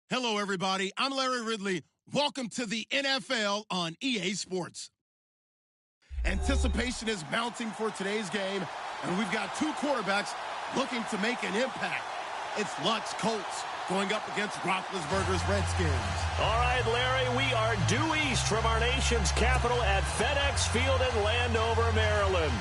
Hello, everybody. I'm Larry Ridley. Welcome to the NFL on EA Sports. Anticipation is mounting for today's game, and we've got two quarterbacks looking to make an impact. It's Luck's Colts going up against Roethlisberger's Redskins. All right, Larry, we are due east from our nation's capital at FedEx Field in Landover, Maryland.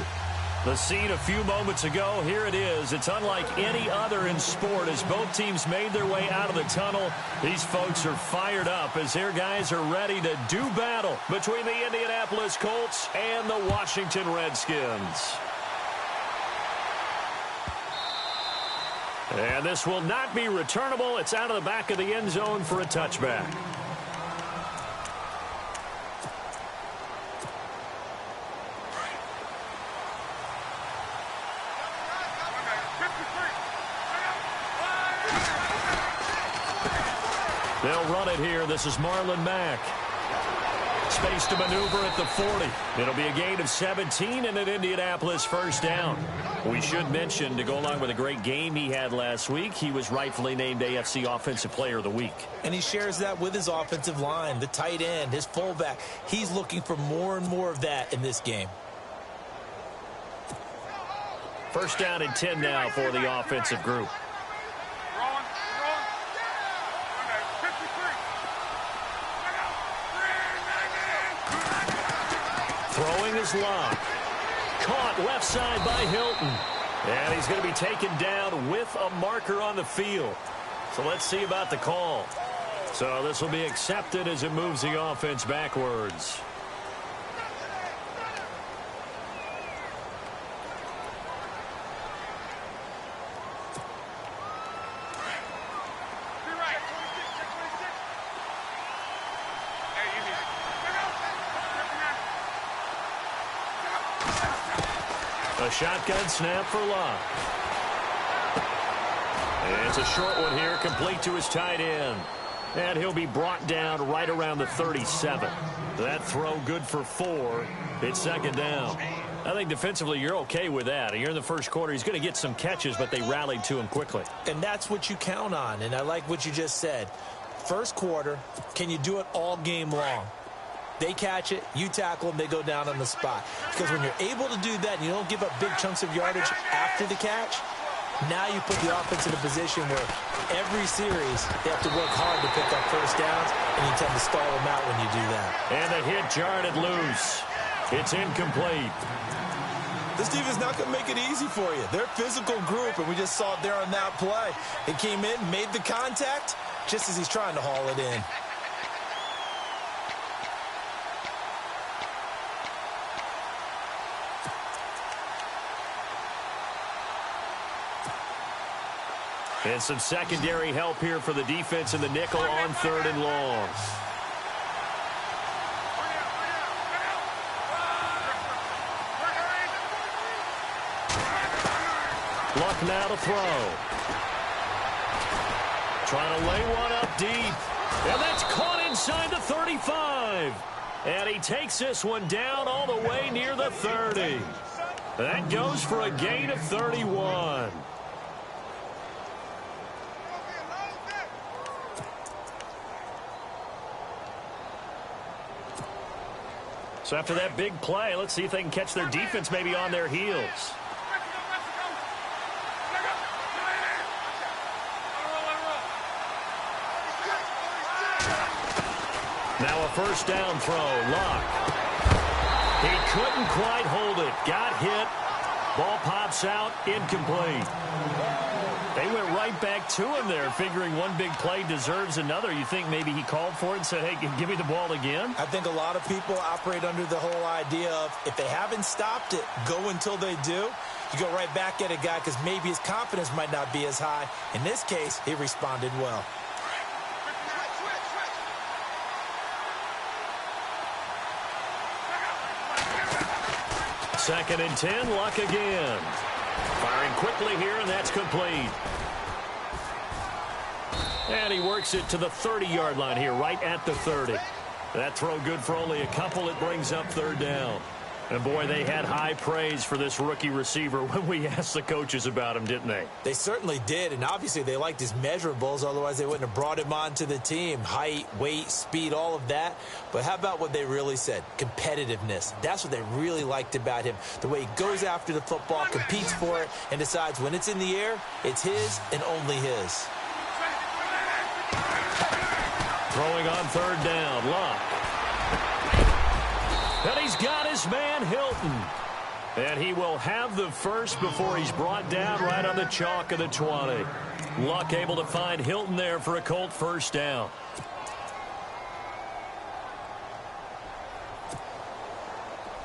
The scene a few moments ago, here it is. It's unlike any other in sport as both teams made their way out of the tunnel. These folks are fired up as their guys are ready to do battle between the Indianapolis Colts and the Washington Redskins. And this will not be returnable. It's out of the back of the end zone for a touchback. They'll run it here. This is Marlon Mack. Space to maneuver at the 40. It'll be a gain of 17 and an Indianapolis first down. We should mention, to go along with a great game he had last week, he was rightfully named AFC Offensive Player of the Week. And he shares that with his offensive line, the tight end, his fullback. He's looking for more and more of that in this game. First down and 10 now for the offensive group. Throwing is Locke. Caught left side by Hilton. And he's going to be taken down with a marker on the field. So let's see about the call. So this will be accepted as it moves the offense backwards. A shotgun snap for Locke. And it's a short one here, complete to his tight end. And he'll be brought down right around the 37. That throw good for 4. It's second down. I think defensively you're okay with that. You're in the first quarter. He's going to get some catches, but they rallied to him quickly. And that's what you count on, and I like what you just said. First quarter, can you do it all game long? They catch it, you tackle them, they go down on the spot. Because when you're able to do that and you don't give up big chunks of yardage after the catch, now you put the offense in a position where every series they have to work hard to pick up first downs, and you tend to stall them out when you do that. And the hit jarred it loose. It's incomplete. This defense is not going to make it easy for you. They're a physical group, and we just saw it there on that play. It came in, made the contact, just as he's trying to haul it in. And some secondary help here for the defense in the nickel on 3rd and long. Luck now to throw. Trying to lay one up deep. And that's caught inside the 35. And he takes this one down all the way near the 30. That goes for a gain of 31. So after that big play, let's see if they can catch their defense maybe on their heels. Now a first down throw. Locke. He couldn't quite hold it. Got hit. Ball pops out. Incomplete. They went right back to him there, figuring one big play deserves another. You think maybe he called for it and said, hey, give me the ball again? I think a lot of people operate under the whole idea of if they haven't stopped it, go until they do. You go right back at a guy because maybe his confidence might not be as high. In this case, he responded well. Second and 10, Luck again. Firing quickly here, and that's complete. And he works it to the 30-yard line here, right at the 30. That throw good for only a couple. It brings up 3rd down. And, boy, they had high praise for this rookie receiver when we asked the coaches about him, didn't they? They certainly did, and obviously they liked his measurables. Otherwise, they wouldn't have brought him onto the team. Height, weight, speed, all of that. But how about what they really said? Competitiveness. That's what they really liked about him. The way he goes after the football, competes for it, and decides when it's in the air, it's his and only his. Throwing on third down, Luck. And he's got his man, Hilton. And he will have the first before he's brought down right on the chalk of the 20. Luck able to find Hilton there for a Colt first down.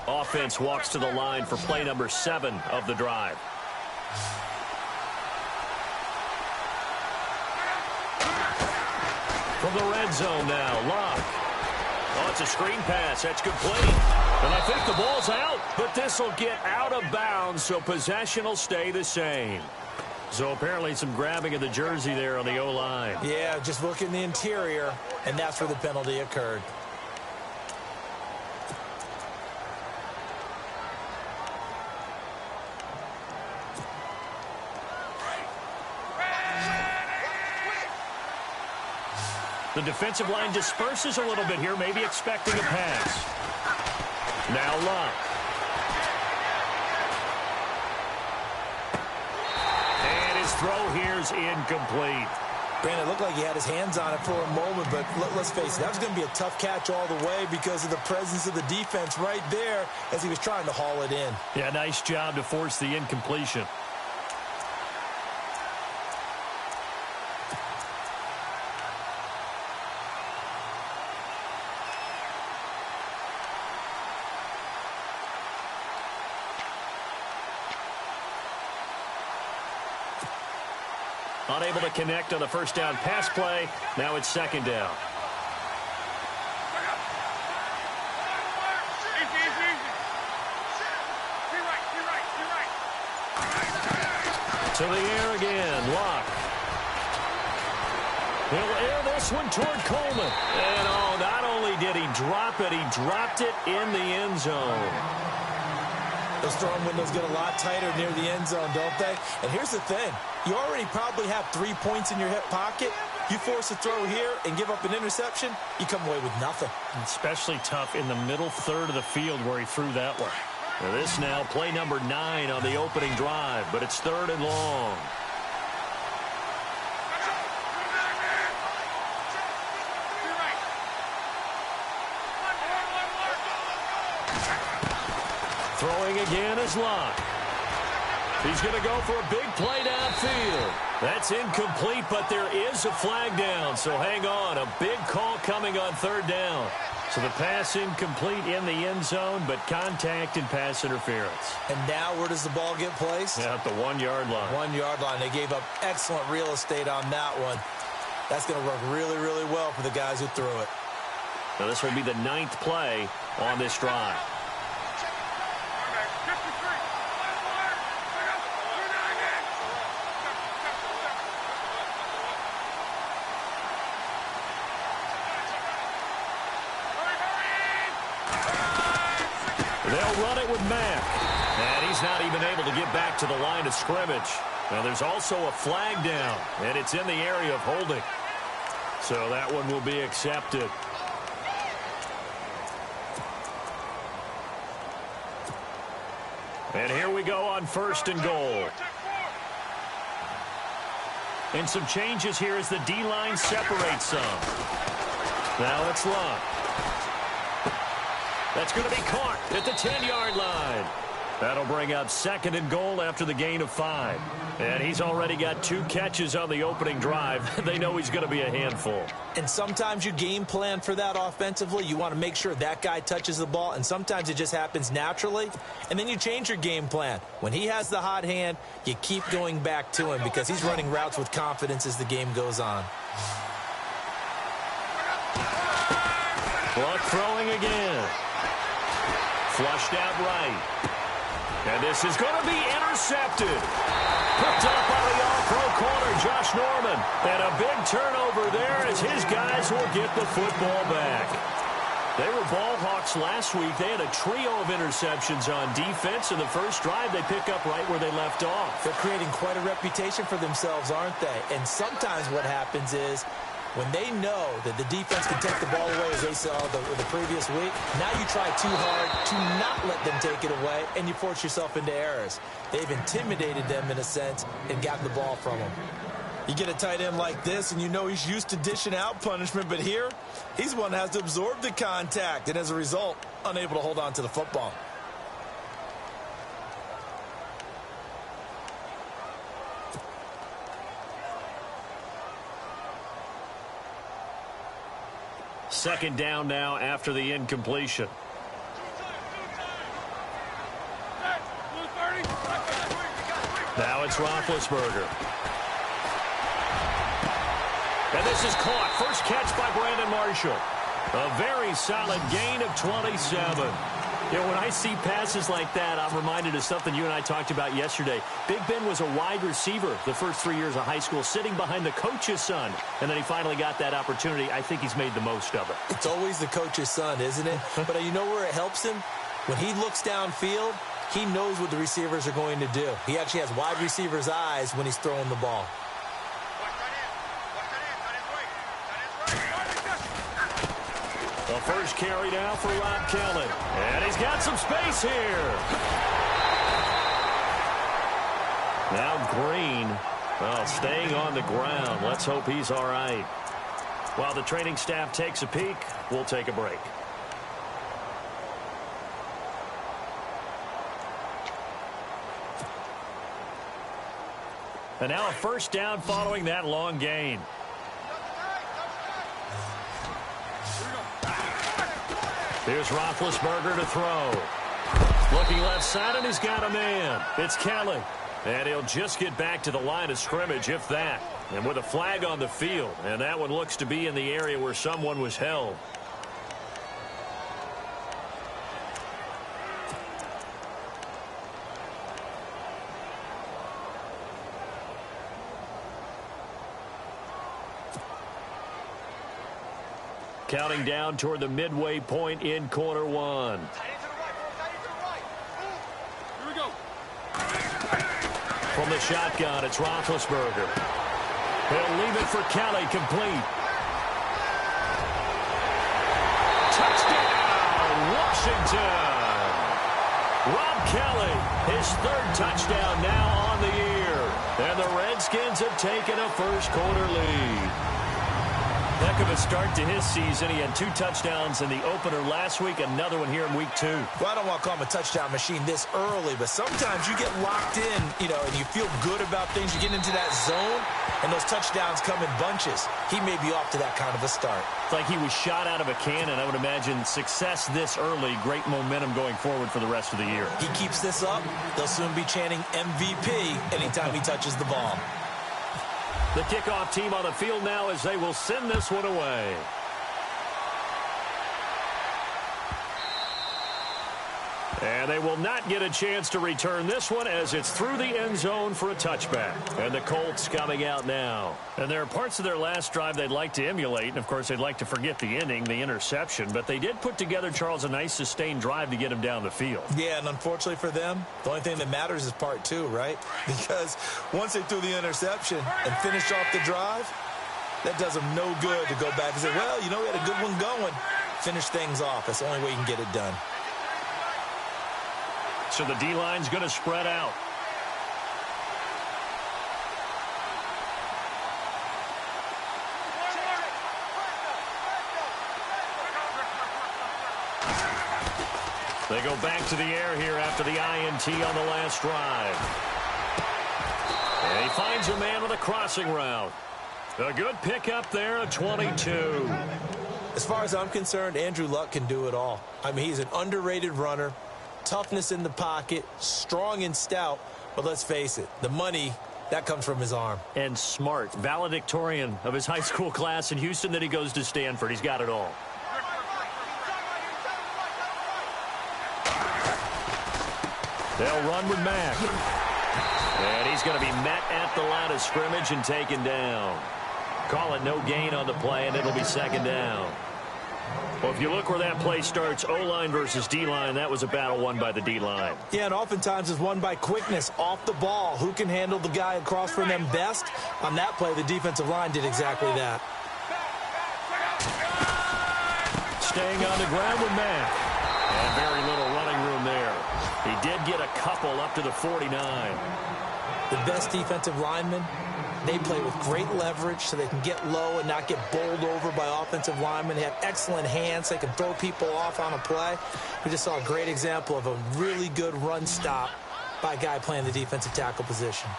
Offense walks to the line for play number 7 of the drive. From the red zone now, Luck. Oh, it's a screen pass. That's complete. And I think the ball's out, but this will get out of bounds, so possession will stay the same. So apparently some grabbing of the jersey there on the O-line. Yeah, just look in the interior, and that's where the penalty occurred. The defensive line disperses a little bit here, maybe expecting a pass. Now Luck. And his throw here's incomplete. Brandon, it looked like he had his hands on it for a moment, but let's face it, that was going to be a tough catch all the way because of the presence of the defense right there as he was trying to haul it in. Yeah, nice job to force the incompletion. Unable to connect on the first down pass play. Now it's second down. To the air again. Luck. He'll air this one toward Coleman. And oh, not only did he drop it, he dropped it in the end zone. Those throwing windows get a lot tighter near the end zone, don't they? And here's the thing. You already probably have 3 points in your hip pocket. You force a throw here and give up an interception, you come away with nothing. Especially tough in the middle third of the field where he threw that one. Now this now play number 9 on the opening drive, but it's third and long. Throwing again is Luck. He's going to go for a big play downfield. That's incomplete, but there is a flag down, so hang on. A big call coming on third down. So the pass incomplete in the end zone, but contact and pass interference. And now where does the ball get placed? Yeah, at the 1-yard line. 1-yard line. They gave up excellent real estate on that one. That's going to work really, really well for the guys who threw it. Now this will be the 9th play on this drive. They'll run it with Mack. And he's not even able to get back to the line of scrimmage. Now there's also a flag down, and it's in the area of holding. So that one will be accepted. And here we go on first and goal. And some changes here as the D-line separates some. Now it's Luck. That's going to be caught at the 10-yard line. That'll bring up second and goal after the gain of 5. And he's already got 2 catches on the opening drive. They know he's going to be a handful. And sometimes you game plan for that offensively. You want to make sure that guy touches the ball, and sometimes it just happens naturally. And then you change your game plan. When he has the hot hand, you keep going back to him because he's running routes with confidence as the game goes on. Luck throwing again. Flushed out right. And this is going to be intercepted. Picked up by the all-pro corner, Josh Norman. And a big turnover there as his guys will get the football back. They were ball hawks last week. They had a trio of interceptions on defense. In the first drive, they pick up right where they left off. They're creating quite a reputation for themselves, aren't they? And sometimes what happens is when they know that the defense can take the ball away, as they saw the previous week, now you try too hard to not let them take it away, and you force yourself into errors. They've intimidated them in a sense and gotten the ball from them. You get a tight end like this, and you know he's used to dishing out punishment, but here, he's one that has to absorb the contact, and as a result, unable to hold on to the football. Second down now after the incompletion. Now it's Roethlisberger. And this is caught. First catch by Brandon Marshall. A very solid gain of 27. You know, when I see passes like that, I'm reminded of something you and I talked about yesterday. Big Ben was a wide receiver the first 3 years of high school, sitting behind the coach's son. And then he finally got that opportunity. I think he's made the most of it. It's always the coach's son, isn't it? But you know where it helps him? When he looks downfield, he knows what the receivers are going to do. He actually has wide receivers' eyes when he's throwing the ball. The first carry now for Rob Kelly. And he's got some space here. Now Green, well, staying on the ground. Let's hope he's all right. While the training staff takes a peek, we'll take a break. And now a first down following that long gain. Here's Roethlisberger to throw. Looking left side, and he's got a man. It's Kelly. And he'll just get back to the line of scrimmage, if that. And with a flag on the field. And that one looks to be in the area where someone was held. Counting down toward the midway point in quarter one. Here we go. From the shotgun, it's Roethlisberger. He'll leave it for Kelly, complete. Touchdown, Washington! Rob Kelly, his third touchdown now on the year. And the Redskins have taken a first quarter lead. Heck of a start to his season. He had 2 touchdowns in the opener last week, another one here in week 2. Well, I don't want to call him a touchdown machine this early, but sometimes you get locked in, and you feel good about things. You get into that zone, and those touchdowns come in bunches. He may be off to that kind of a start. It's like he was shot out of a cannon. I would imagine success this early, great momentum going forward for the rest of the year. He keeps this up, they'll soon be chanting MVP anytime he touches the ball. The kickoff team on the field now as they will send this one away. And they will not get a chance to return this one as it's through the end zone for a touchback. And the Colts coming out now. And there are parts of their last drive they'd like to emulate. And, of course, they'd like to forget the ending, the interception. But they did put together, Charles, a nice sustained drive to get him down the field. Yeah, and unfortunately for them, the only thing that matters is part 2, right? Because once they threw the interception and finished off the drive, that does them no good to go back and say, well, we had a good one going. Finish things off. That's the only way you can get it done. So the D-line's going to spread out. They go back to the air here after the INT on the last drive. And he finds a man with a crossing route. A good pickup there at 22. As far as I'm concerned, Andrew Luck can do it all. I mean, he's an underrated runner. Toughness in the pocket, strong and stout, but let's face it, the money, that comes from his arm. And smart, valedictorian of his high school class in Houston, then he goes to Stanford. He's got it all. They'll run with Mack. And he's going to be met at the line of scrimmage and taken down. Call it no gain on the play, and it'll be second down. Well, if you look where that play starts, O-line versus D-line, that was a battle won by the D-line. Yeah, and oftentimes it's won by quickness off the ball. Who can handle the guy across from them best? On that play, the defensive line did exactly that. Staying on the ground with Mack. And very little running room there. He did get a couple up to the 49. The best defensive linemen, they play with great leverage so they can get low and not get bowled over by offensive linemen. They have excellent hands. They can throw people off on a play. We just saw a great example of a really good run stop by a guy playing the defensive tackle position.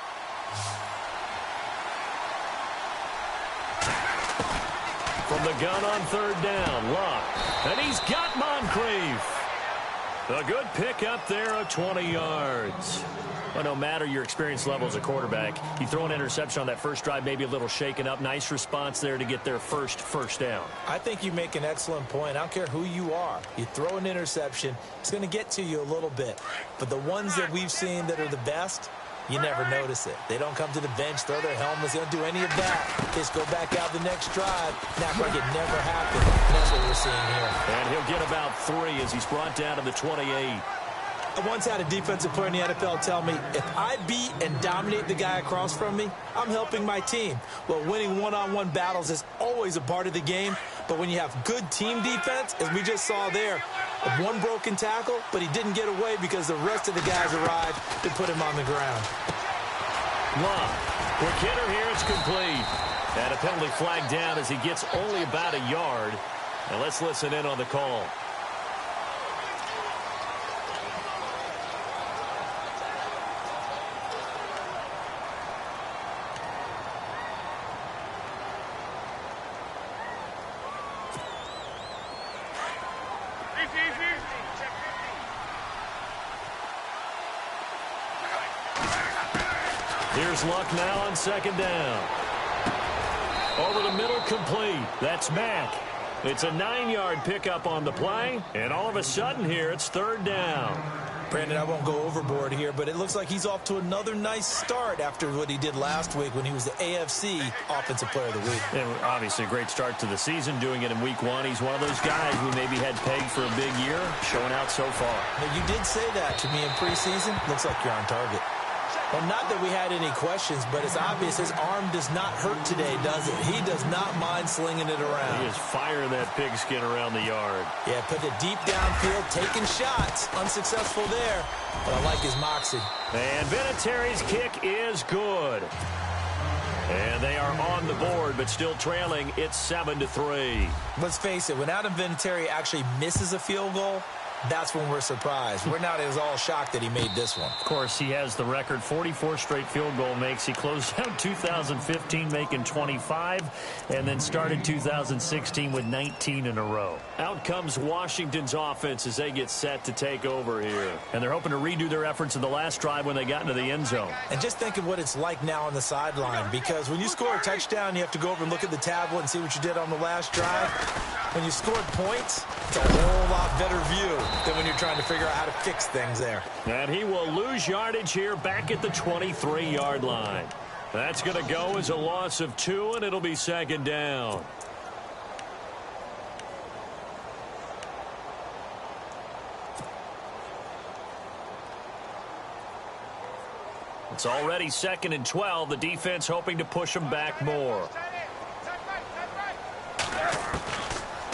From the gun on third down, Luck. And he's got Moncrief. A good pick up there of 20 yards. Well, no matter your experience level as a quarterback, you throw an interception on that first drive, maybe a little shaken up. Nice response there to get their first down. I think you make an excellent point. I don't care who you are. You throw an interception, it's going to get to you a little bit. But the ones that we've seen that are the best, you never notice it. They don't come to the bench, throw their helmets. They don't do any of that. They just go back out the next drive and act like it never happened. And that's what we're seeing here. And he'll get about 3 as he's brought down to the 28. I once had a defensive player in the NFL tell me, if I beat and dominate the guy across from me, I'm helping my team. Well, winning one-on-one battles is always a part of the game, but when you have good team defense, as we just saw there, one broken tackle, but he didn't get away because the rest of the guys arrived to put him on the ground. Long. Quick hitter here, it's complete. And a penalty flag down as he gets only about a yard. Now let's listen in on the call. Here's Luck now on second down. Over the middle, complete. That's Mack. It's a 9-yard pickup on the play, and all of a sudden here, it's third down. Brandon, I won't go overboard here, but it looks like he's off to another nice start after what he did last week when he was the AFC Offensive Player of the Week. And obviously a great start to the season, doing it in week 1. He's one of those guys who maybe had pegged for a big year, showing out so far. Now, you did say that to me in preseason. Looks like you're on target. Well, not that we had any questions, but it's obvious his arm does not hurt today, does it? He does not mind slinging it around. He is firing that pigskin around the yard. Yeah, put it deep downfield, taking shots. Unsuccessful there, but I like his moxie. And Vinatieri's kick is good. And they are on the board, but still trailing. It's 7-3. Let's face it, when Adam Vinatieri actually misses a field goal, that's when we're surprised. We're not as all shocked that he made this one. Of course, he has the record, 44 straight field goal makes. He closed out 2015 making 25, and then started 2016 with 19 in a row. Out comes Washington's offense as they get set to take over here. And they're hoping to redo their efforts in the last drive when they got into the end zone. And just think of what it's like now on the sideline, because when you score a touchdown, you have to go over and look at the tablet and see what you did on the last drive. When you scored points, it's a whole lot better view than when you're trying to figure out how to fix things there. And he will lose yardage here back at the 23-yard line. That's going to go as a loss of 2, and it'll be second down. It's already 2nd and 12. The defense hoping to push them back more.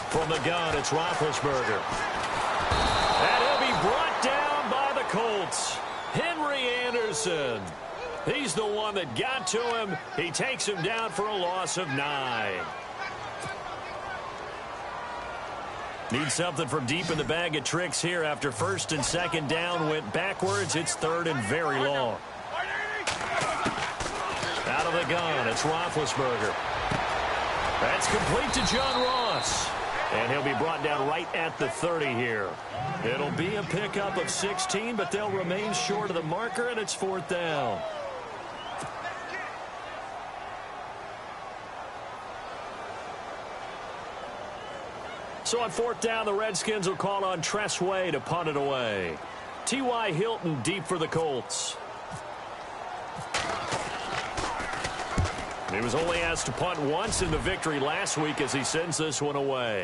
From the gun, it's Roethlisberger. And he'll be brought down by the Colts. Henry Anderson. He's the one that got to him. He takes him down for a loss of 9. Need something from deep in the bag of tricks here after 1st and 2nd down went backwards. It's 3rd and very long. Out of the gun, it's Roethlisberger. That's complete to John Ross. And he'll be brought down right at the 30 here. It'll be a pickup of 16, but they'll remain short of the marker, and it's 4th down. So on 4th down, the Redskins will call on Tress Way to punt it away. T.Y. Hilton deep for the Colts. He was only asked to punt once in the victory last week as he sends this one away.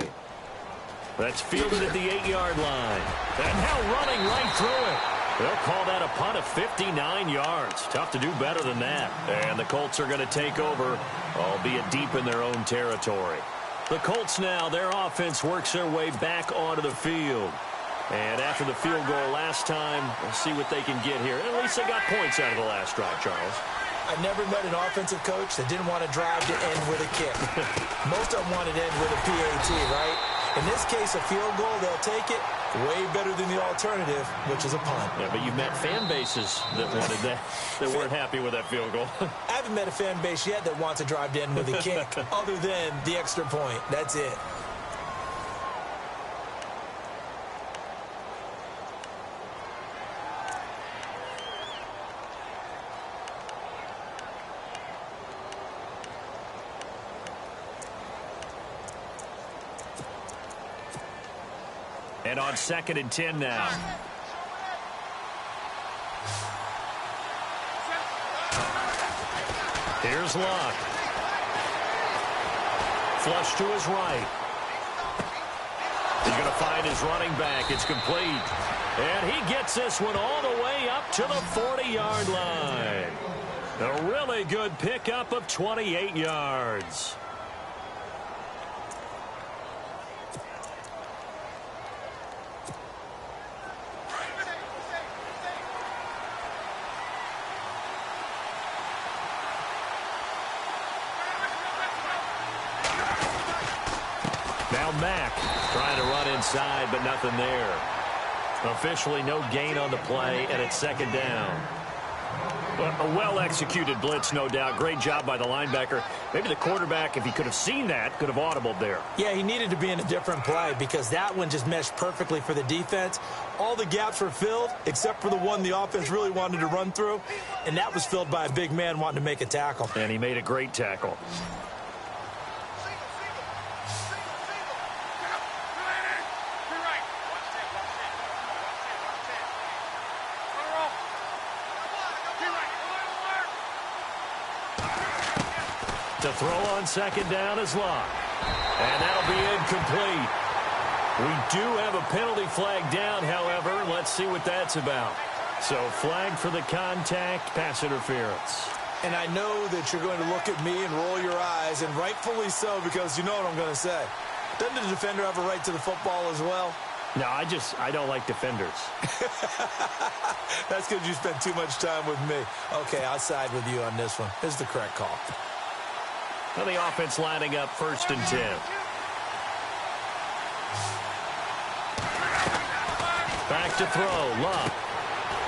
That's fielded at the 8-yard line. And now running right through it. They'll call that a punt of 59 yards. Tough to do better than that. And the Colts are going to take over, albeit deep in their own territory. The Colts now, their offense works their way back onto the field. And after the field goal last time, we'll see what they can get here. At least they got points out of the last drive, Charles. I never met an offensive coach that didn't want to drive to end with a kick. Most of them wanted to end with a PAT, right? In this case, a field goal, they'll take it. Way better than the alternative, which is a punt. Yeah, but you've met fan bases that wanted that, that weren't happy with that field goal. I haven't met a fan base yet that wants to drive to end with a kick, other than the extra point. That's it. And on 2nd and 10 now. Here's Luck. Flush to his right. He's going to find his running back. It's complete. And he gets this one all the way up to the 40-yard line. A really good pickup of 28 yards. Now Mack trying to run inside, but nothing there. Officially no gain on the play, and it's 2nd down. A well-executed blitz, no doubt. Great job by the linebacker. Maybe the quarterback, if he could have seen that, could have audibled there. Yeah, he needed to be in a different play because that one just meshed perfectly for the defense. All the gaps were filled except for the one the offense really wanted to run through, and that was filled by a big man wanting to make a tackle. And he made a great tackle. To throw on 2nd down is Luck. And that'll be incomplete. We do have a penalty flag down, however. Let's see what that's about. So flag for the contact, pass interference. And I know that you're going to look at me and roll your eyes, and rightfully so, because you know what I'm going to say. Doesn't the defender have a right to the football as well? No, I don't like defenders. That's because you spent too much time with me. Okay, I'll side with you on this one. This is the correct call. Well, the offense lining up 1st and 10. Back to throw, Luck.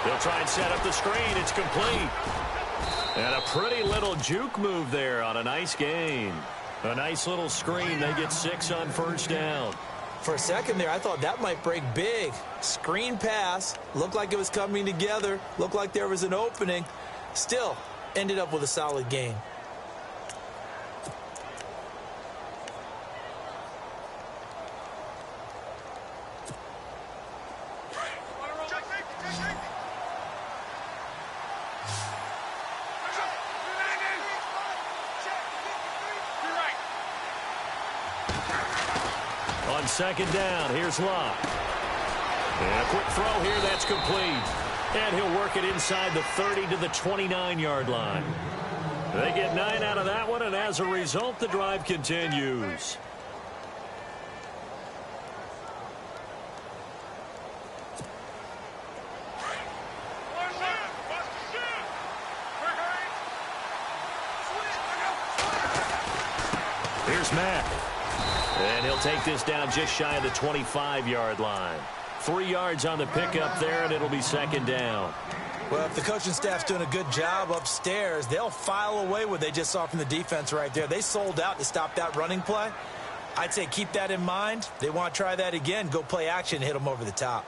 They'll try and set up the screen. It's complete. And a pretty little juke move there on a nice gain. A nice little screen. They get 6 on 1st down. For a second there, I thought that might break big. Screen pass. Looked like it was coming together. Looked like there was an opening. Still, ended up with a solid gain. On 2nd down, here's Luck. And a quick throw here, that's complete. And he'll work it inside the 30 to the 29-yard line. They get 9 out of that one, and as a result, the drive continues. Here's Mack. And he'll take this down just shy of the 25-yard line. 3 yards on the pickup there, and it'll be 2nd down. Well, if the coaching staff's doing a good job upstairs, they'll file away what they just saw from the defense right there. They sold out to stop that running play. I'd say keep that in mind. They want to try that again. Go play action, hit them over the top.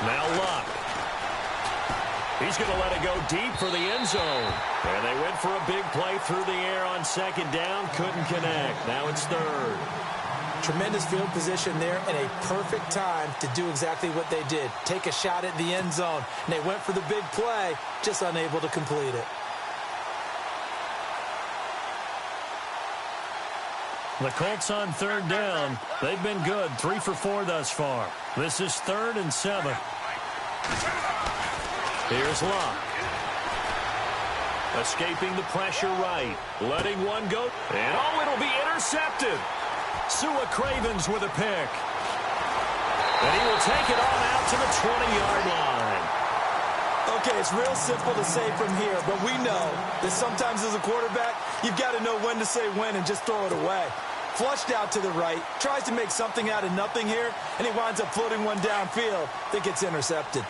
Now Luck. He's going to let it go deep for the end zone. And they went for a big play through the air on 2nd down. Couldn't connect. Now it's 3rd. tremendous field position there and a perfect time to do exactly what they did. Take a shot at the end zone. And they went for the big play, just unable to complete it. The Colts on third down. They've been good, 3 for 4 thus far. This is 3rd and 7. Here's Locke. Escaping the pressure right. Letting one go. And oh, it'll be intercepted. Sua Cravens with a pick. And he will take it on out to the 20-yard line. Okay, it's real simple to say from here, but we know that sometimes as a quarterback, you've got to know when to say when and just throw it away. Flushed out to the right, tries to make something out of nothing here, and he winds up floating one downfield that gets intercepted.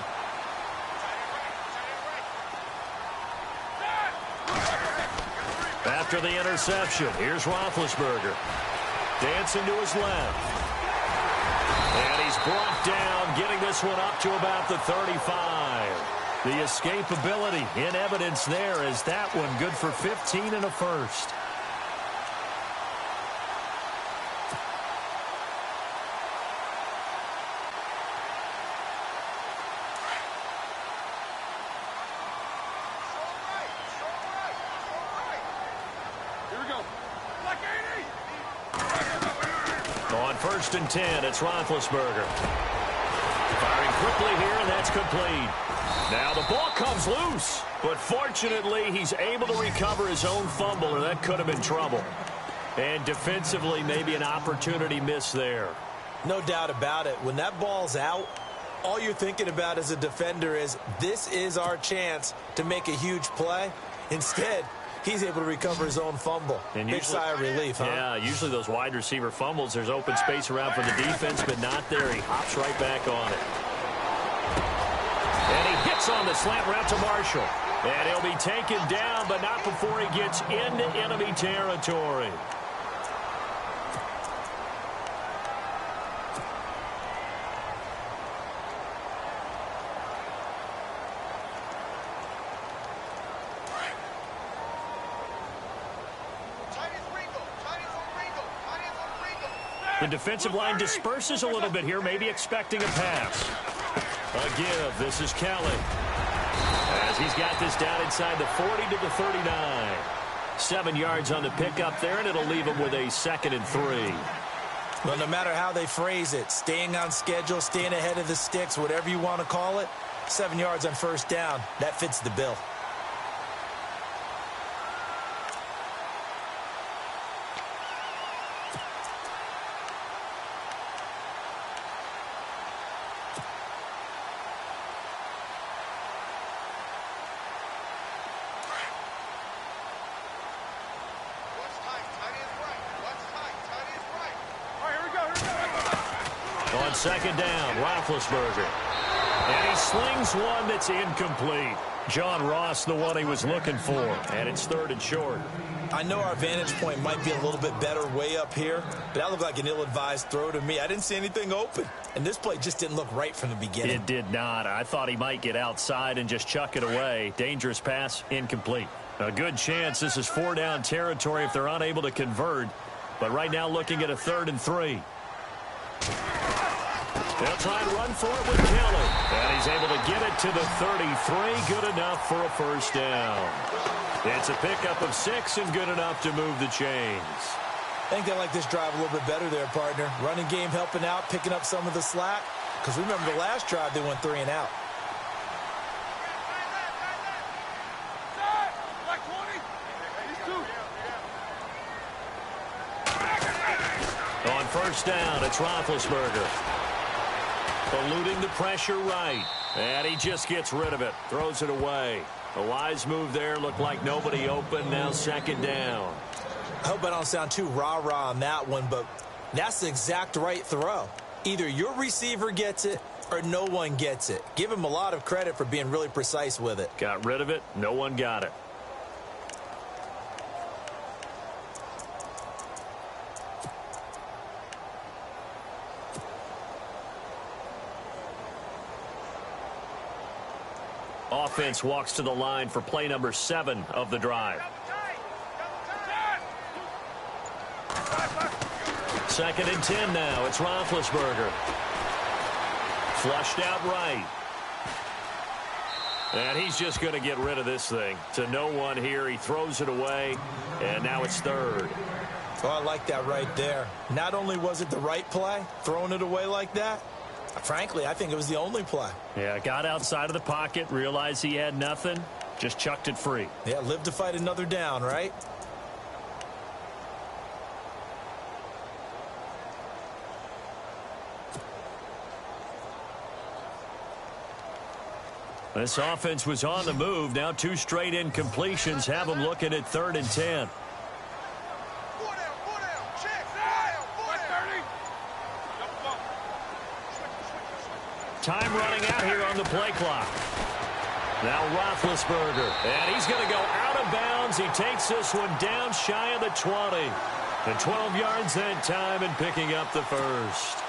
After the interception, here's Roethlisberger. Dancing to his left. And he's brought down, getting this one up to about the 35. The escapability in evidence there as that one good for 15 and a first. On 1st and 10, it's Roethlisberger. Firing quickly here, and that's complete. Now the ball comes loose, but fortunately he's able to recover his own fumble, or that could have been trouble. And defensively, maybe an opportunity miss there. No doubt about it. When that ball's out, all you're thinking about as a defender is, this is our chance to make a huge play. Instead, he's able to recover his own fumble. And big sigh of relief, huh? Yeah, usually those wide receiver fumbles, there's open space around for the defense, but not there. He hops right back on it. And he hits on the slant route to Marshall. And he'll be taken down, but not before he gets into enemy territory. The defensive line disperses a little bit here, maybe expecting a pass. A give. This is Kelly. As he's got this down inside the 40 to the 39. 7 yards on the pickup there, and it'll leave him with a 2nd and 3. Well, no matter how they phrase it, staying on schedule, staying ahead of the sticks, whatever you want to call it, 7 yards on 1st down, that fits the bill. On 2nd down, Roethlisberger. And he slings one that's incomplete. John Ross, the one he was looking for. And it's 3rd and short. I know our vantage point might be a little bit better way up here, but that looked like an ill-advised throw to me. I didn't see anything open. And this play just didn't look right from the beginning. It did not. I thought he might get outside and just chuck it away. Dangerous pass, incomplete. A good chance this is 4-down territory if they're unable to convert. But right now looking at a 3rd and 3. They'll try and run for it with Kelly. And he's able to get it to the 33. Good enough for a 1st down. It's a pickup of 6 and good enough to move the chains. I think they like this drive a little bit better there, partner. Running game helping out, picking up some of the slack. Because remember the last drive, they went 3 and out. On 1st down, it's Roethlisberger. Eluding the pressure right. And he just gets rid of it. Throws it away. A wise move there. Looked like nobody open. Now 2nd down. I hope I don't sound too rah-rah on that one, but that's the exact right throw. Either your receiver gets it or no one gets it. Give him a lot of credit for being really precise with it. Got rid of it. No one got it. Offense walks to the line for play number 7 of the drive. 2nd and 10 now. It's Roethlisberger. Flushed out right. And he's just going to get rid of this thing. To no one here. He throws it away. And now it's 3rd. Oh, I like that right there. Not only was it the right play, throwing it away like that, frankly, I think it was the only play. Yeah, got outside of the pocket, realized he had nothing, just chucked it free. Yeah, live to fight another down, right? This offense was on the move. Now 2 straight incompletions have them looking at 3rd and 10. Time running out here on the play clock. Now Roethlisberger, and he's going to go out of bounds. He takes this one down shy of the 20. And 12 yards that time and picking up the 1st.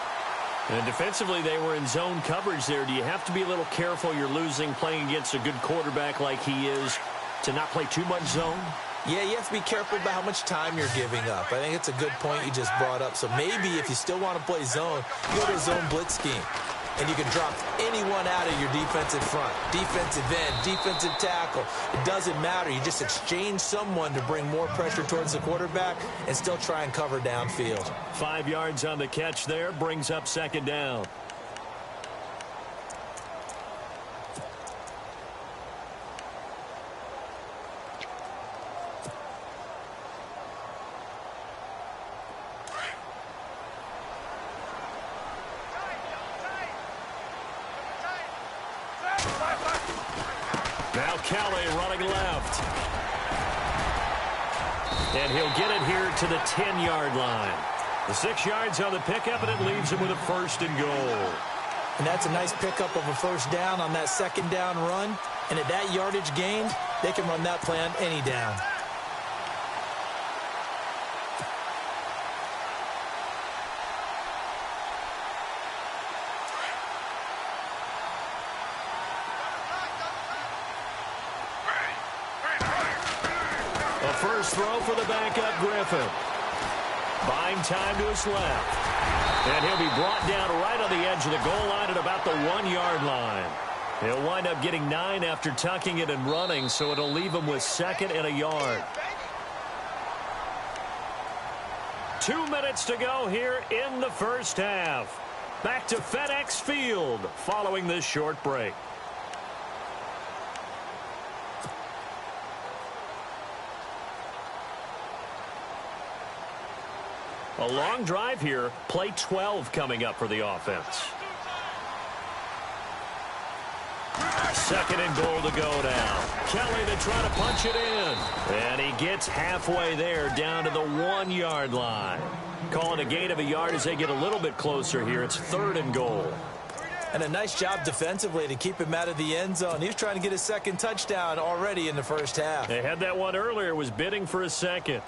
And defensively, they were in zone coverage there. Do you have to be a little careful? You're losing playing against a good quarterback like he is to not play too much zone? Yeah, you have to be careful about how much time you're giving up. I think it's a good point you just brought up. So maybe if you still want to play zone, go to a zone blitz scheme. And you can drop anyone out of your defensive front, defensive end, defensive tackle. It doesn't matter. You just exchange someone to bring more pressure towards the quarterback and still try and cover downfield. 5 yards on the catch there, brings up 2nd down. Now Kelly running left. And he'll get it here to the 10-yard line. The 6 yards on the pickup, and it leaves him with a 1st and goal. And that's a nice pickup of a 1st down on that 2nd down run. And at that yardage gained, they can run that play on any down. First throw for the backup, Griffin. Buying time to his left. And he'll be brought down right on the edge of the goal line at about the 1-yard line. He'll wind up getting 9 after tucking it and running, so it'll leave him with 2nd and a yard. 2 minutes to go here in the first half. Back to FedEx Field following this short break. A long drive here. Play 12 coming up for the offense. 2nd and goal to go now. Kelly to try to punch it in. And he gets halfway there down to the 1-yard line. Calling a gain of a yard as they get a little bit closer here. It's 3rd and goal. And a nice job defensively to keep him out of the end zone. He was trying to get his 2nd touchdown already in the first half. They had that one earlier. Was bidding for a 2nd.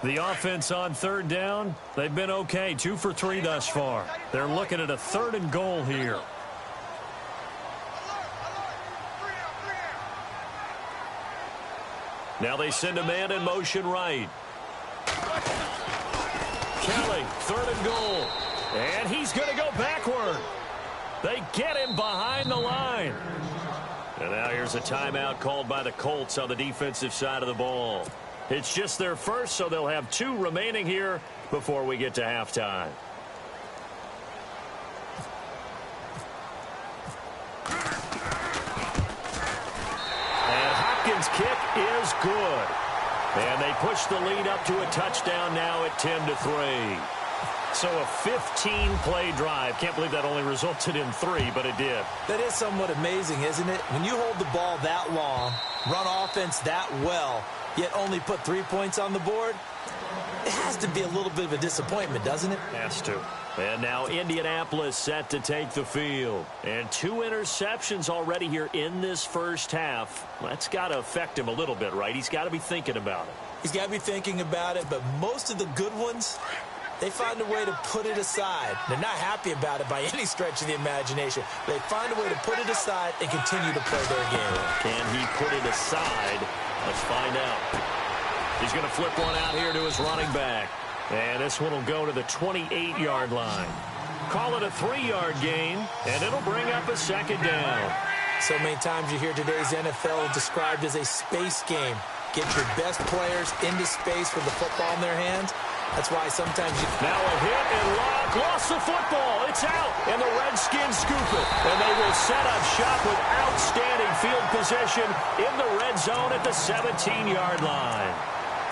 The offense on 3rd down, they've been okay. 2 for 3 thus far. They're looking at a 3rd and goal here. Now they send a man in motion right. Kelly, 3rd and goal. And he's going to go backward. They get him behind the line. And now here's a timeout called by the Colts on the defensive side of the ball. It's just their first, so they'll have 2 remaining here before we get to halftime. And Hopkins' kick is good. And they push the lead up to a touchdown now at 10-3. So a 15-play drive. Can't believe that only resulted in 3, but it did. That is somewhat amazing, isn't it? When you hold the ball that long, run offense that well, yet only put 3 points on the board, it has to be a little bit of a disappointment, doesn't it? Has to. And now Indianapolis set to take the field. And 2 interceptions already here in this first half. That's got to affect him a little bit, right? He's got to be thinking about it. He's got to be thinking about it, but most of the good ones they find a way to put it aside. They're not happy about it by any stretch of the imagination. They find a way to put it aside and continue to play their game. Can he put it aside? Let's find out. He's going to flip one out here to his running back. And this one will go to the 28-yard line. Call it a 3-yard gain, and it'll bring up a second down. So many times you hear today's NFL described as a space game. Get your best players into space with the football in their hands. That's why sometimes you... Now a hit and lock. Lost the football. It's out. And the Redskins scoop it. And they will set up shop with outstanding field position in the red zone at the 17-yard line.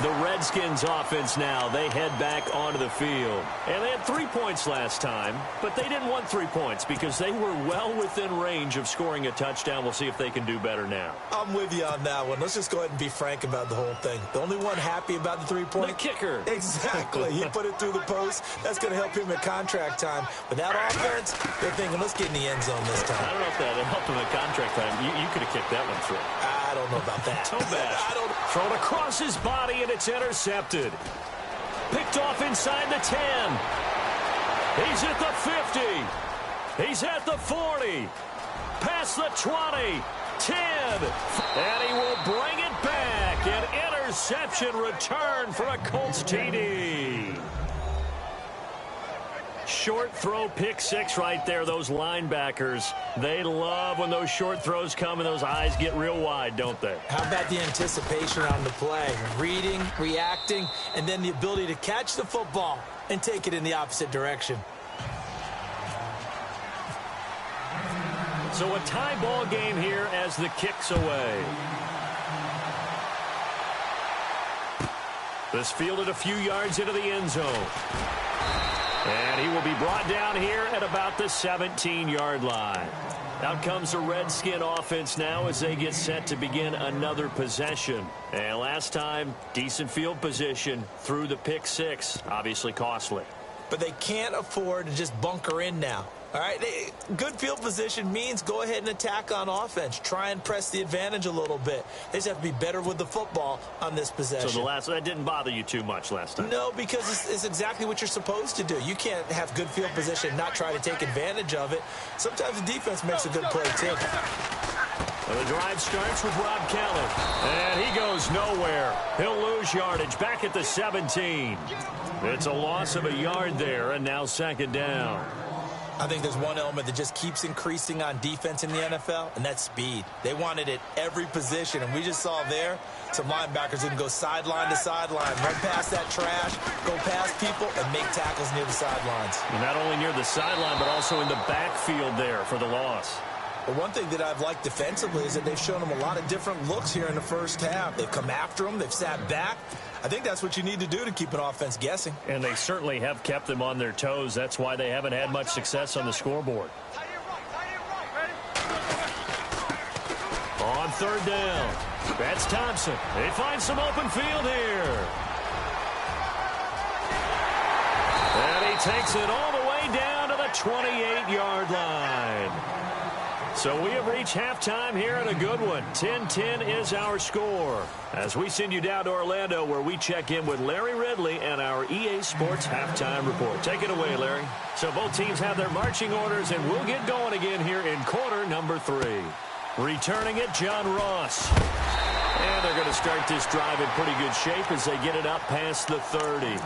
The Redskins offense now, they head back onto the field. And they had 3 points last time, but they didn't want 3 points because they were well within range of scoring a touchdown. We'll see if they can do better now. I'm with you on that one. Let's just go ahead and be frank about the whole thing. The only one happy about the 3-point... The kicker. Exactly. He put it through the post. That's going to help him at contract time. But that offense, they're thinking, let's get in the end zone this time. I don't know if that helped him at contract time. You could have kicked that one through. I don't know about that. So bad. Thrown across his body, and it's intercepted. Picked off inside the 10. He's at the 50. He's at the 40. Past the 20. 10. And he will bring it back. An interception return for a Colts TD. Short throw, pick six right there. Those linebackers, they love when those short throws come and those eyes get real wide, don't they? How about the anticipation on the play? Reading, reacting, and then the ability to catch the football and take it in the opposite direction. So a tie ball game here as the kick's away. This fielded a few yards into the end zone. And he will be brought down here at about the 17-yard line. Out comes the Redskin offense now as they get set to begin another possession. And last time, decent field position through the pick six. Obviously costly. But they can't afford to just bunker in now. All right, good field position means go ahead and attack on offense. Try and press the advantage a little bit. They just have to be better with the football on this possession. So that didn't bother you too much last time? No, because it's exactly what you're supposed to do. You can't have good field position and not try to take advantage of it. Sometimes the defense makes a good play, too. Well, the drive starts with Rob Kelly. And he goes nowhere. He'll lose yardage back at the 17. It's a loss of a yard there, and now second down. I think there's one element that just keeps increasing on defense in the NFL, and that's speed. They want it at every position, and we just saw there some linebackers who can go sideline to sideline, run past that trash, go past people, and make tackles near the sidelines. And not only near the sideline, but also in the backfield there for the loss. But one thing that I've liked defensively is that they've shown them a lot of different looks here in the first half. They've come after them. They've sat back. I think that's what you need to do to keep an offense guessing. And they certainly have kept them on their toes. That's why they haven't had much success on the scoreboard. On third down, that's Thompson. They find some open field here. And he takes it all the way down to the 28-yard line. So we have reached halftime here in a good one. 10-10 is our score. As we send you down to Orlando where we check in with Larry Ridley and our EA Sports Halftime Report. Take it away, Larry. So both teams have their marching orders, and we'll get going again here in quarter number 3. Returning it, John Ross. And they're going to start this drive in pretty good shape as they get it up past the 30.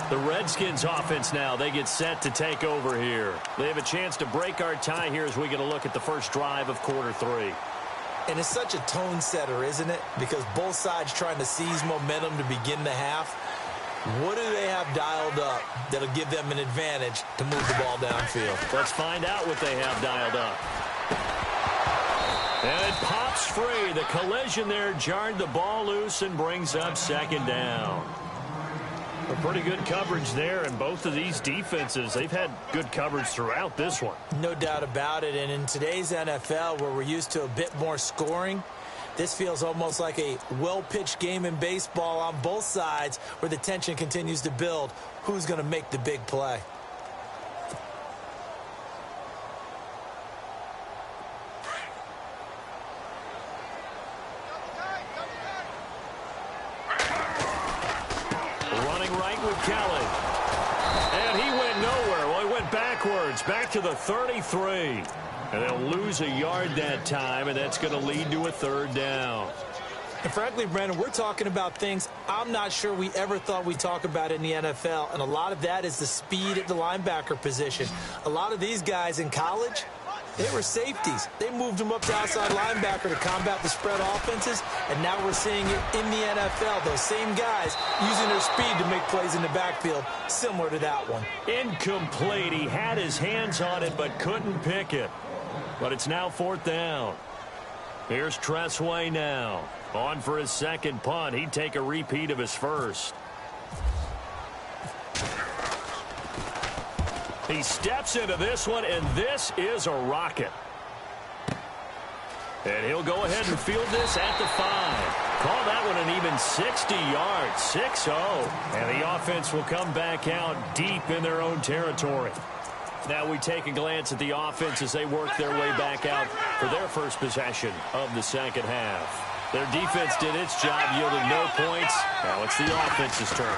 The Redskins offense now, they get set to take over here. They have a chance to break our tie here as we get a look at the first drive of quarter 3. And it's such a tone setter, isn't it? Because both sides trying to seize momentum to begin the half. What do they have dialed up that'll give them an advantage to move the ball downfield? Let's find out what they have dialed up. And it pops free. The collision there jarred the ball loose and brings up second down. A pretty good coverage there, and both of these defenses, they've had good coverage throughout this one. No doubt about it, and in today's NFL, where we're used to a bit more scoring, this feels almost like a well-pitched game in baseball on both sides where the tension continues to build. Who's going to make the big play? And he went nowhere. Well, he went backwards, back to the 33. And they'll lose a yard that time, and that's going to lead to a third down. And frankly, Brandon, we're talking about things I'm not sure we ever thought we'd talk about in the NFL, and a lot of that is the speed at the linebacker position. A lot of these guys in college, they were safeties. They moved them up to outside linebacker to combat the spread offenses, and now we're seeing it in the NFL. Those same guys using their speed to make plays in the backfield, similar to that one. Incomplete. He had his hands on it but couldn't pick it. But it's now fourth down. Here's Tressway now. On for his second punt. He'd take a repeat of his first. He steps into this one, and this is a rocket. And he'll go ahead and field this at the 5. Call that one an even 60 yards, 6-0. And the offense will come back out deep in their own territory. Now we take a glance at the offense as they work their way back out for their first possession of the second half. Their defense did its job, yielded no points. Now it's the offense's turn.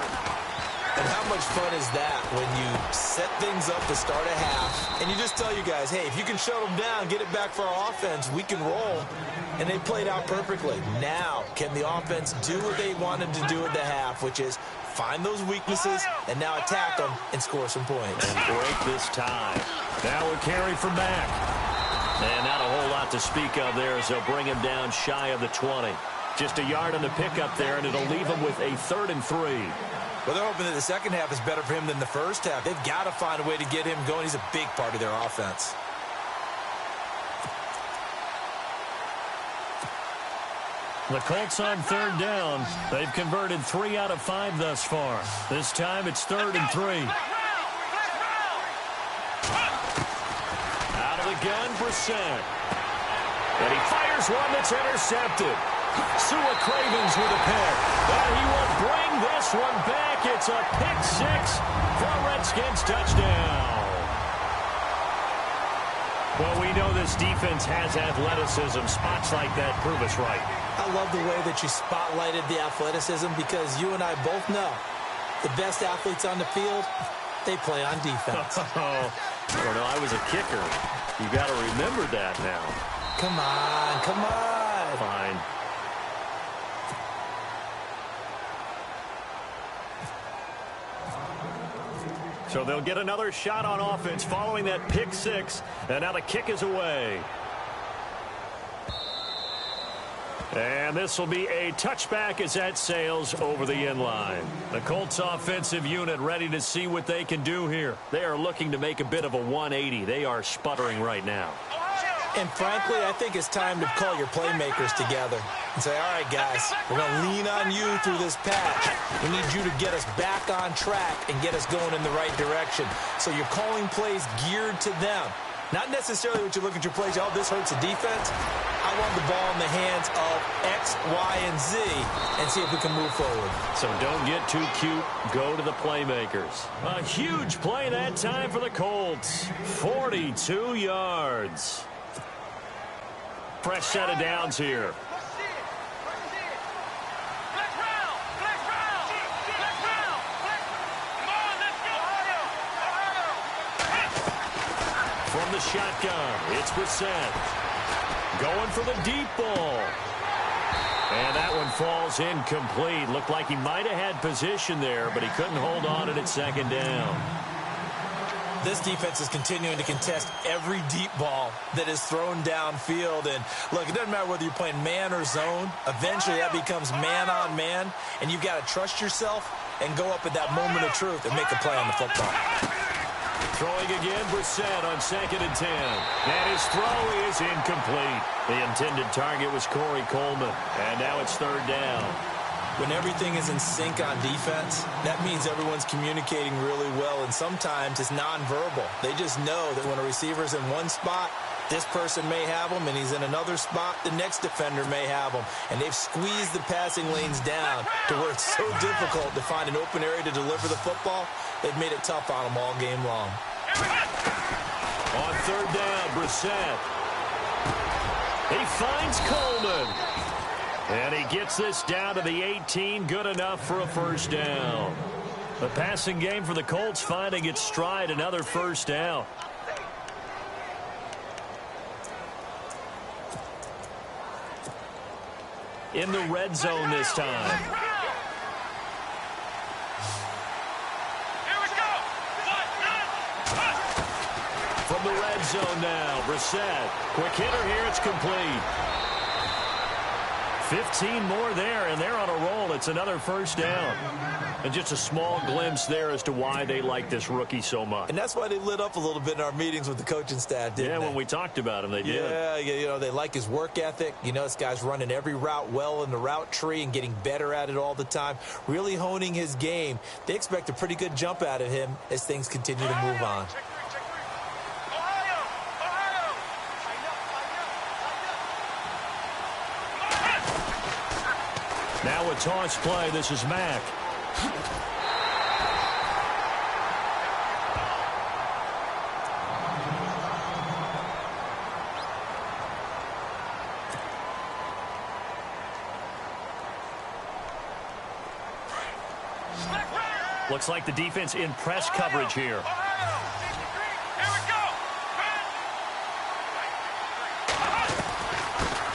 And how much fun is that when you set things up to start a half and you just tell you guys, hey, if you can shut them down, get it back for our offense, we can roll. And they played out perfectly. Now, can the offense do what they wanted to do at the half, which is find those weaknesses and now attack them and score some points. And break this tie. Now a carry from Mack. And not a whole lot to speak of there as they'll bring him down shy of the 20. Just a yard on the pickup there, and it'll leave him with a 3rd and 3. Well, they're hoping that the second half is better for him than the first half. They've got to find a way to get him going. He's a big part of their offense. The Colts on 3rd down. They've converted 3 out of 5 thus far. This time it's 3rd and 3. Out of the gun, Brissett. And he fires one that's intercepted. Sua Cravens with a pick. And he will bring this one back. It's a pick 6 for a Redskins touchdown. Well, we know this defense has athleticism. Spots like that prove us right. I love the way that you spotlighted the athleticism because you and I both know the best athletes on the field, they play on defense. I don't know. I was a kicker. You got to remember that now. Come on, come on. Fine. So they'll get another shot on offense following that pick 6. And now the kick is away. And this will be a touchback as that sails over the end line. The Colts offensive unit ready to see what they can do here. They are looking to make a bit of a 180. They are sputtering right now. And frankly, I think it's time to call your playmakers together and say, all right, guys, we're going to lean on you through this patch. We need you to get us back on track and get us going in the right direction. So you're calling plays geared to them. Not necessarily what you look at your plays, oh, this hurts the defense. I want the ball in the hands of X, Y, and Z and see if we can move forward. So don't get too cute. Go to the playmakers. A huge play that time for the Colts. 42 yards. Fresh set of downs here. From the shotgun, it's Brissett. Going for the deep ball. And that one falls incomplete. Looked like he might have had position there, but he couldn't hold on at second down. This defense is continuing to contest every deep ball that is thrown downfield. And, look, it doesn't matter whether you're playing man or zone. Eventually, that becomes man-on-man, and you've got to trust yourself and go up at that moment of truth and make a play on the football. Throwing again, Brissett on 2nd and 10. And his throw is incomplete. The intended target was Corey Coleman. And now it's 3rd down. When everything is in sync on defense, that means everyone's communicating really well, and sometimes it's nonverbal. They just know that when a receiver's in one spot, this person may have him, and he's in another spot, the next defender may have him. And they've squeezed the passing lanes down to where it's so difficult to find an open area to deliver the football. They've made it tough on them all game long. On 3rd down, Brissett. He finds Coleman. And he gets this down to the 18, good enough for a first down. The passing game for the Colts finding its stride, another first down. In the red zone this time. From the red zone now, Brissett. Quick hitter here, it's complete. 15 more there, and they're on a roll. It's another first down. And just a small glimpse there as to why they like this rookie so much. And that's why they lit up a little bit in our meetings with the coaching staff, didn't they? Yeah, when we talked about him, they did. Yeah, you know, they like his work ethic. You know, this guy's running every route well in the route tree and getting better at it all the time, really honing his game. They expect a pretty good jump out of him as things continue to move on. Now a toss play. This is Mack. Looks like the defense in press coverage here.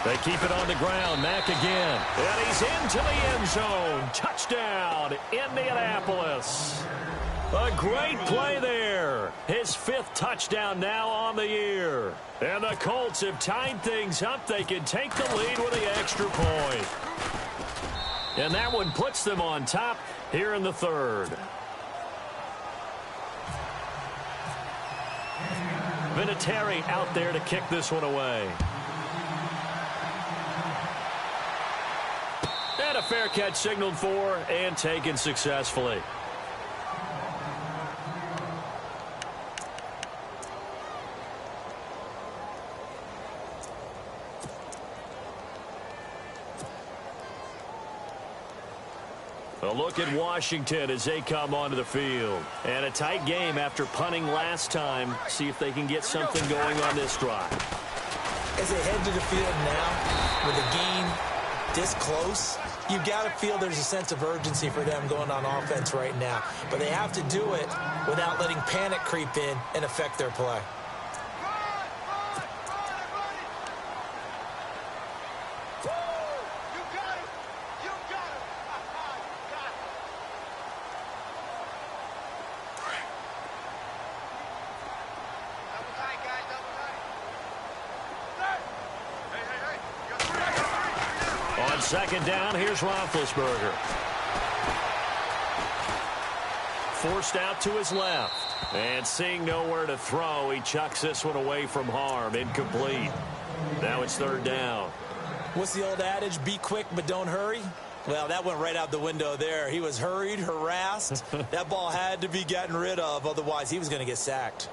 They keep it on the ground. Mack again. And he's into the end zone. Touchdown, Indianapolis. A great play there. His 5th touchdown now on the year. And the Colts have tied things up. They can take the lead with the extra point. And that one puts them on top here in the 3rd. Vinatieri out there to kick this one away. And a fair catch signaled for and taken successfully. A look at Washington as they come onto the field. And a tight game after punting last time. See if they can get something going on this drive. As they head to the field now, with the game this close, you've got to feel there's a sense of urgency for them going on offense right now. But they have to do it without letting panic creep in and affect their play. Second down, here's Roethlisberger. Forced out to his left. And seeing nowhere to throw, he chucks this one away from harm. Incomplete. Now it's 3rd down. What's the old adage? Be quick, but don't hurry? Well, that went right out the window there. He was hurried, harassed. That ball had to be gotten rid of. Otherwise, he was going to get sacked.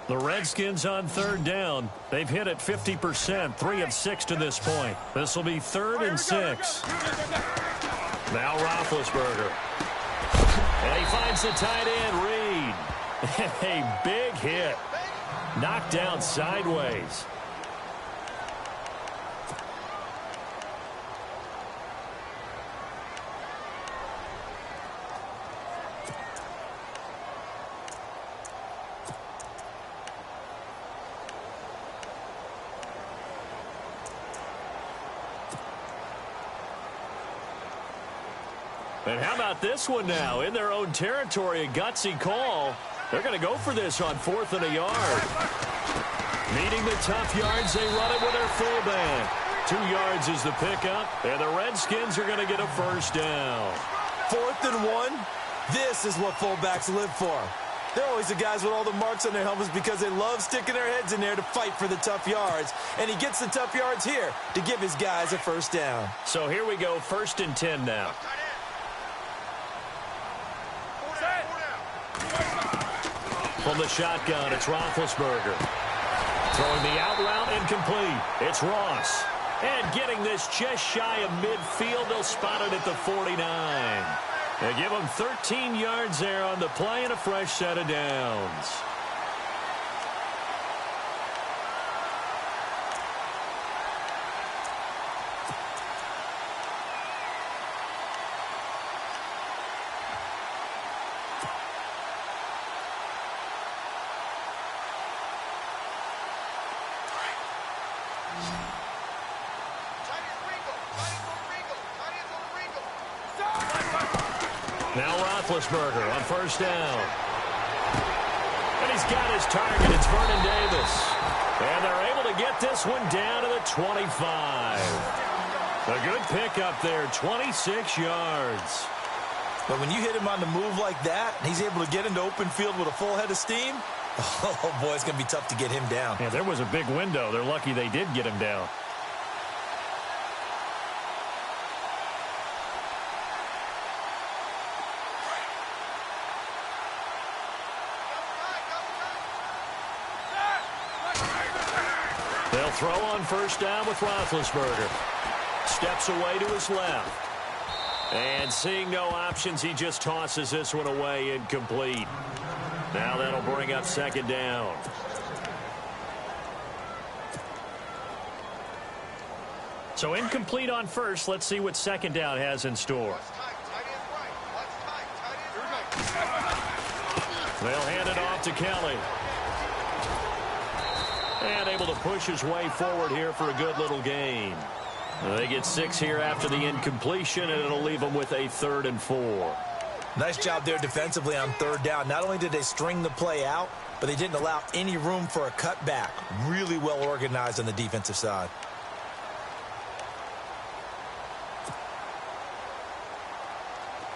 The Redskins on 3rd down. They've hit it 50%, 3 of 6 to this point. This will be 3rd and 6. Now Roethlisberger. And he finds the tight end, Reed. A big hit. Knocked down sideways. And how about this one now? In their own territory, a gutsy call. They're going to go for this on 4th and a yard. Needing the tough yards, they run it with their fullback. 2 yards is the pickup, and the Redskins are going to get a first down. 4th and 1, this is what fullbacks live for. They're always the guys with all the marks on their helmets because they love sticking their heads in there to fight for the tough yards. And he gets the tough yards here to give his guys a first down. So here we go, 1st and 10 now. From the shotgun, it's Roethlisberger. Throwing the out route incomplete. It's Ross. And getting this just shy of midfield, they'll spot it at the 49. They give them 13 yards there on the play and a fresh set of downs. Roethlisberger on first down. And he's got his target. It's Vernon Davis. And they're able to get this one down to the 25. A good pickup there, 26 yards. But when you hit him on the move like that, and he's able to get into open field with a full head of steam, oh, boy, it's going to be tough to get him down. Yeah, there was a big window. They're lucky they did get him down. They'll throw on first down with Roethlisberger. Steps away to his left. And seeing no options, he just tosses this one away, incomplete. Now that'll bring up second down. So incomplete on first. Let's see what second down has in store. They'll hand it off to Kelly. And able to push his way forward here for a good little gain. They get 6 here after the incompletion, and it'll leave them with a 3rd and 4. Nice job there defensively on third down. Not only did they string the play out, but they didn't allow any room for a cutback. Really well organized on the defensive side.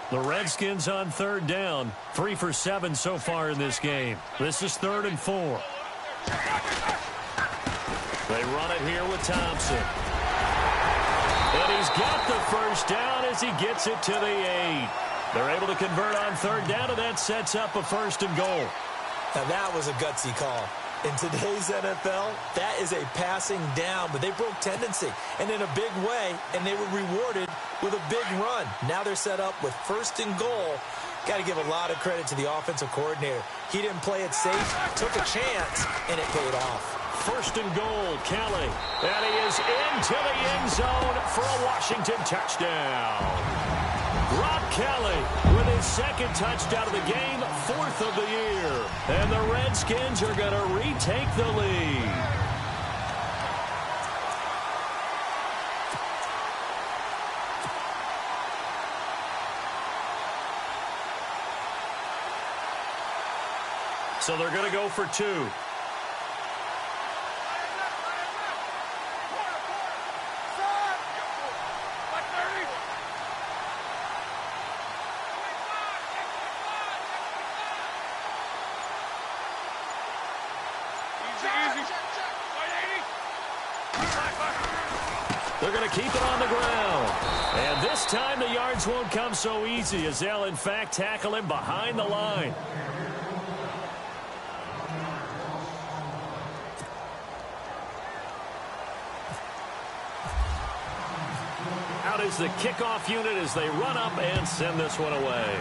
The Redskins on third down. 3 for 7 so far in this game. This is 3rd and 4. They run it here with Thompson. And he's got the first down as he gets it to the 8. They're able to convert on third down, and that sets up a 1st and goal. Now that was a gutsy call. In today's NFL, that is a passing down, but they broke tendency and in a big way, and they were rewarded with a big run. Now they're set up with 1st and goal. Got to give a lot of credit to the offensive coordinator. He didn't play it safe, took a chance, and it paid off. 1st and goal, Kelly. And he is into the end zone for a Washington touchdown. Rob Kelly with his 2nd touchdown of the game, 4th of the year. And the Redskins are going to retake the lead. So they're going to go for 2. They're going to keep it on the ground. And this time the yards won't come so easy as they'll, in fact, tackle him behind the line. Out is the kickoff unit as they run up and send this one away.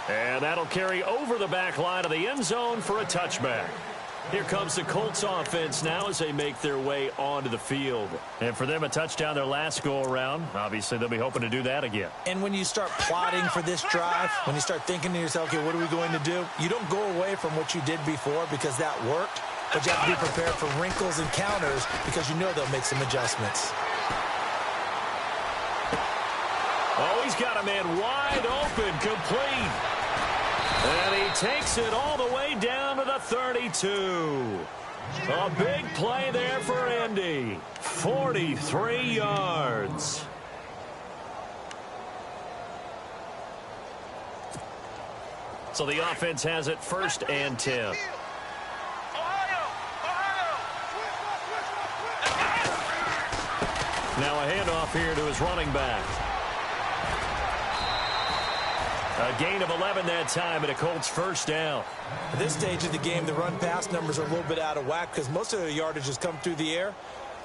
And that'll carry over the back line of the end zone for a touchback. Here comes the Colts offense now as they make their way onto the field. And for them, a touchdown their last go-around. Obviously, they'll be hoping to do that again. And when you start plotting for this drive, when you start thinking to yourself, okay, what are we going to do? You don't go away from what you did before because that worked. But you have to be prepared for wrinkles and counters because you know they'll make some adjustments. Oh, he's got a man wide open, complete. And he takes it all the way down to the 32. A big play there for Indy. 43 yards. So the offense has it 1st and 10. Now a handoff here to his running back. A gain of 11 that time, and a Colts 1st down. At this stage of the game, the run-pass numbers are a little bit out of whack because most of their yardage has come through the air.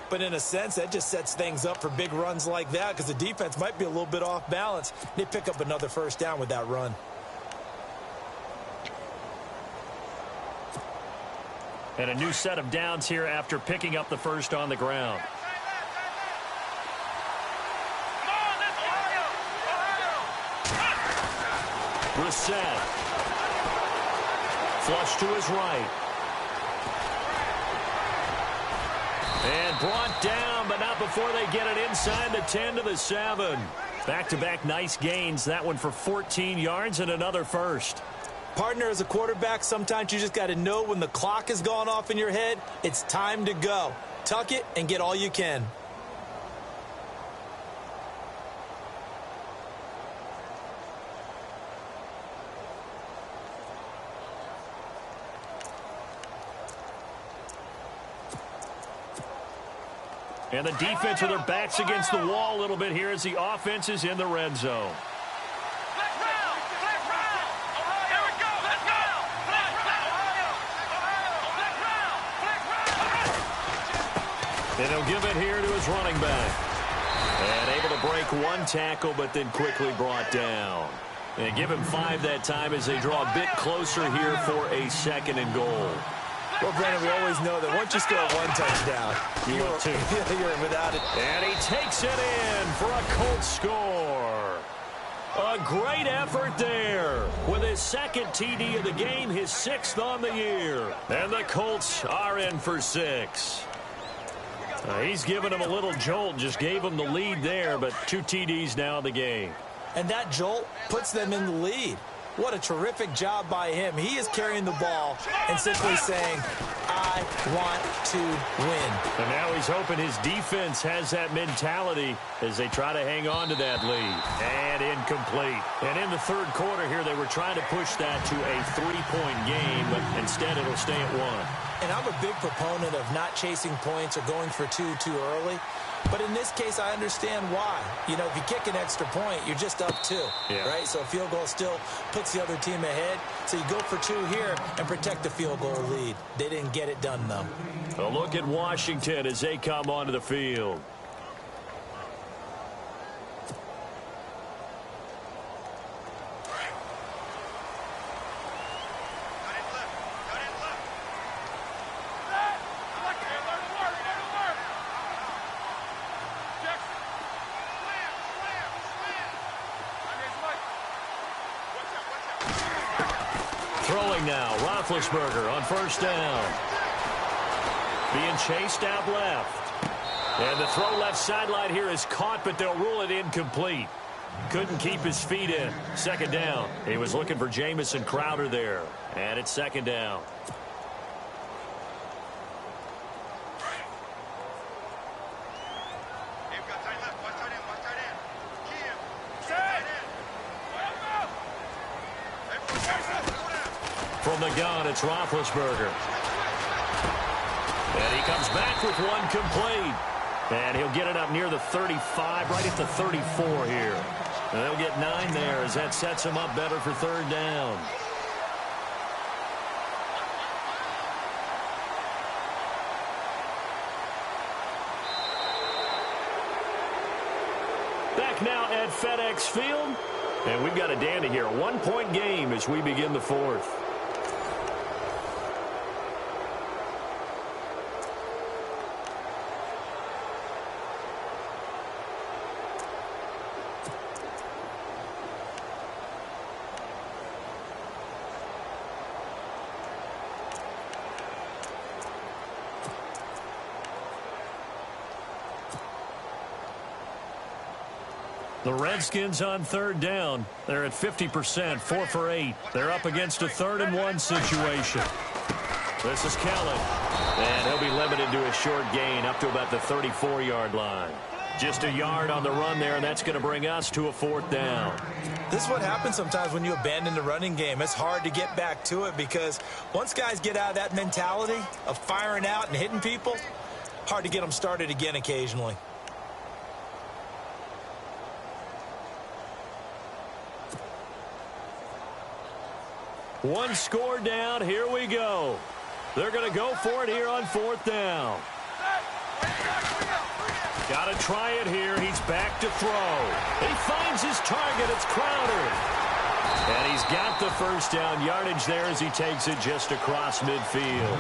But in a sense, that just sets things up for big runs like that because the defense might be a little bit off balance. They pick up another 1st down with that run. And a new set of downs here after picking up the 1st on the ground. Brissett. Flush to his right. And brought down, but not before they get it inside the 10 to the 7. Back-to-back nice gains. That one for 14 yards and another first. Partner, as a quarterback, sometimes you just got to know when the clock has gone off in your head, it's time to go. Tuck it and get all you can. And the defense with their backs against the wall a little bit here as the offense is in the red zone. And he'll give it here to his running back. And able to break one tackle, but then quickly brought down. And give him 5 that time as they draw a bit closer here for a 2nd and goal. Well, Brennan, we always know that once you score one touchdown, you're without it. And he takes it in for a Colts score. A great effort there with his 2nd TD of the game, his 6th on the year. And the Colts are in for 6. He's given him a little jolt, just gave him the lead there, but 2 TDs now in the game. And that jolt puts them in the lead. What a terrific job by him. He is carrying the ball and simply saying, I want to win. And now he's hoping his defense has that mentality as they try to hang on to that lead. And incomplete. And in the 3rd quarter here, they were trying to push that to a 3-point game, but instead it'll stay at 1. And I'm a big proponent of not chasing points or going for 2 too early. But in this case, I understand why. You know, if you kick an extra point, you're just up 2, right? So a field goal still puts the other team ahead. So you go for 2 here and protect the field goal lead. They didn't get it done, though. A look at Washington as they come onto the field. Throwing now, Roethlisberger on 1st down. Being chased out left. And the throw left sideline here is caught, but they'll rule it incomplete. Couldn't keep his feet in. 2nd down. He was looking for Jamison Crowder there. And it's 2nd down. From the gun, it's Roethlisberger. And he comes back with one complete. And he'll get it up near the 35, right at the 34 here. And they'll get 9 there as that sets him up better for 3rd down. Back now at FedEx Field. And we've got a dandy here. A 1-point game as we begin the 4th. The Redskins on 3rd down. They're at 50%, 4 for 8. They're up against a 3rd and 1 situation. This is Kellen. And he'll be limited to a short gain up to about the 34-yard line. Just a yard on the run there, and that's going to bring us to a 4th down. This is what happens sometimes when you abandon the running game. It's hard to get back to it because once guys get out of that mentality of firing out and hitting people, hard to get them started again occasionally. One score down. Here we go. They're going to go for it here on 4th down. Got to try it here. He's back to throw. He finds his target. It's Crowder. And he's got the 1st down yardage there as he takes it just across midfield.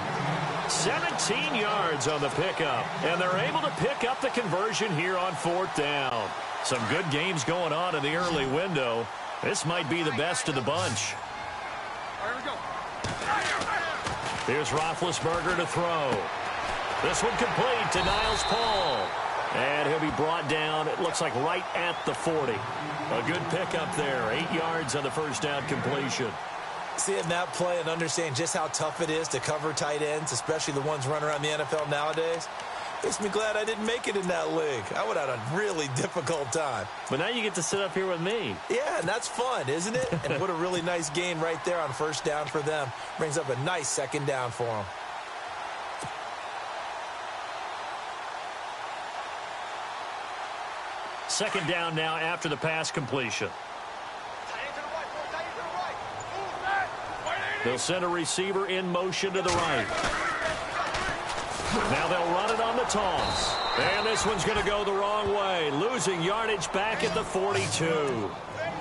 17 yards on the pickup. And they're able to pick up the conversion here on 4th down. Some good games going on in the early window. This might be the best of the bunch. Here we go. Here's Roethlisberger to throw. This one complete to Niles Paul. And he'll be brought down, it looks like right at the 40. A good pickup there. 8 yards on the first down completion. Seeing that play and understanding just how tough it is to cover tight ends, especially the ones running around the NFL nowadays, makes me glad I didn't make it in that league. I would have had a really difficult time. But now you get to sit up here with me. Yeah, and that's fun, isn't it? And what a really nice gain right there on first down for them. Brings up a nice second down for them. Second down now after the pass completion. They'll send a receiver in motion to the right. Now they'll run it on the toss. And this one's going to go the wrong way. Losing yardage back at the 42.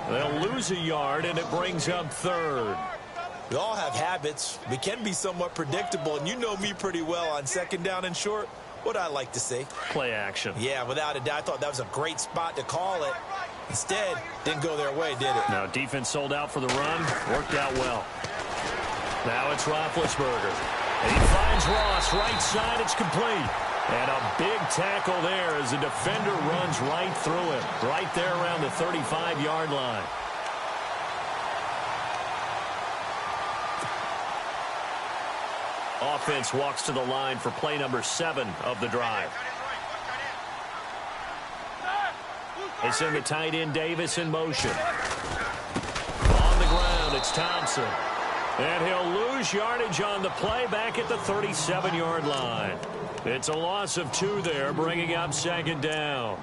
They'll lose a yard, and it brings up third. We all have habits. We can be somewhat predictable, and you know me pretty well on second down and short. What I like to see. Play action. Yeah, without a doubt. I thought that was a great spot to call it. Instead, didn't go their way, did it? Now, defense sold out for the run. Worked out well. Now it's Roethlisberger. And he finds Ross. Right side, it's complete. And a big tackle there as the defender runs right through him. Right there around the 35-yard line. Offense walks to the line for play number 7 of the drive. They send the tight end Davis in motion. On the ground, it's Thompson. And he'll lose yardage on the play back at the 37-yard line. It's a loss of 2 there, bringing up second down.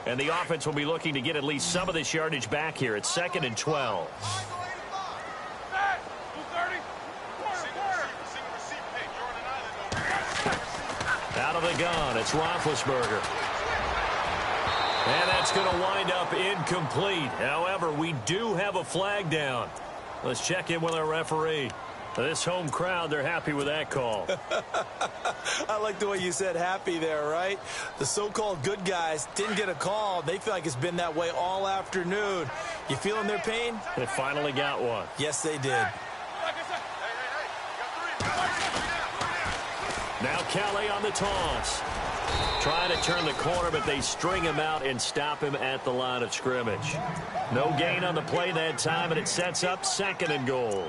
And the offense will be looking to get at least some of this yardage back here. It's 2nd and 12. Out of the gun, it's Roethlisberger. And that's going to wind up incomplete. However, we do have a flag down. Let's check in with our referee. This home crowd, they're happy with that call. I like the way you said happy there, right? The so-called good guys didn't get a call. They feel like it's been that way all afternoon. You feeling their pain? They finally got one. Yes, they did. Now Kelly on the toss. Trying to turn the corner, but they string him out and stop him at the line of scrimmage. No gain on the play that time, and it sets up 2nd and goal.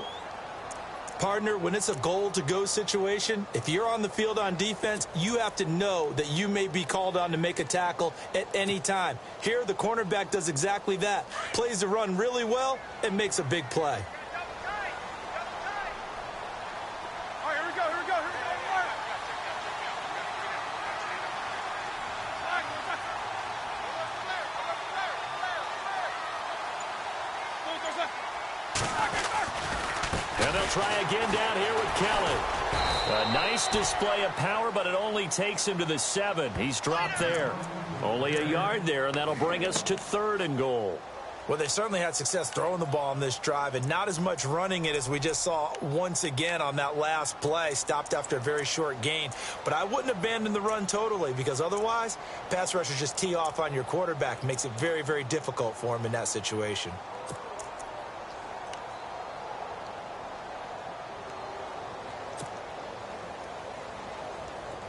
Partner, when it's a goal-to-go situation, if you're on the field on defense, you have to know that you may be called on to make a tackle at any time. Here, the cornerback does exactly that. Plays the run really well and makes a big play. And they'll try again down here with Kelly. A nice display of power, but it only takes him to the 7. He's dropped there. Only a yard there, and that'll bring us to 3rd and goal. Well, they certainly had success throwing the ball on this drive, and not as much running it as we just saw once again on that last play. Stopped after a very short gain. But I wouldn't abandon the run totally, because otherwise, pass rushers just tee off on your quarterback. Makes it very, very difficult for him in that situation.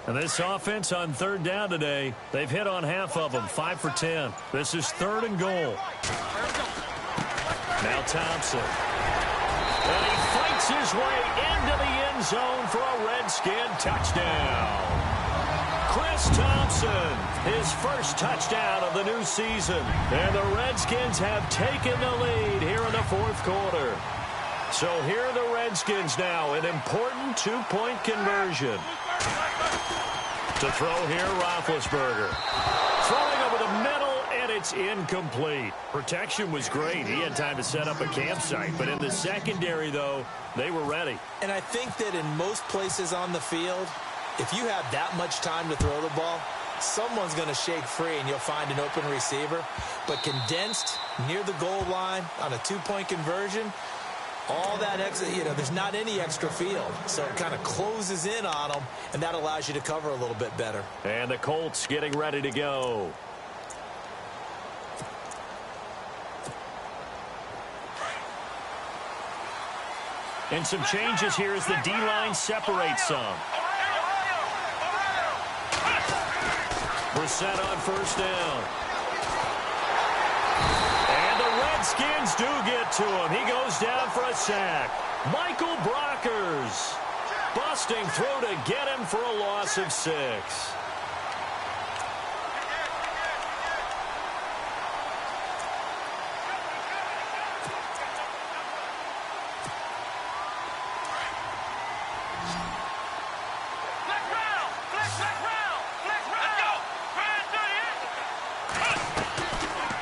And this offense on 3rd down today, they've hit on half of them, 5 for 10. This is 3rd and goal. Now Thompson. And he fights his way into the end zone for a Redskin touchdown. Chris Thompson, his first touchdown of the new season. And the Redskins have taken the lead here in the 4th quarter. So here are the Redskins now, an important 2-point conversion. To throw here, Roethlisberger. Throwing over the middle, and it's incomplete. Protection was great. He had time to set up a campsite. But in the secondary, though, they were ready. And I think that in most places on the field, if you have that much time to throw the ball, someone's going to shake free and you'll find an open receiver. But condensed near the goal line on a 2-point conversion, all that extra, there's not any extra field. So it kind of closes in on them, and that allows you to cover a little bit better. And the Colts getting ready to go. And some changes here as the D-line separates some. Brissett on first down. And the Redskins do get to him. He goes down for a sack. Michael Brockers busting through to get him for a loss of 6.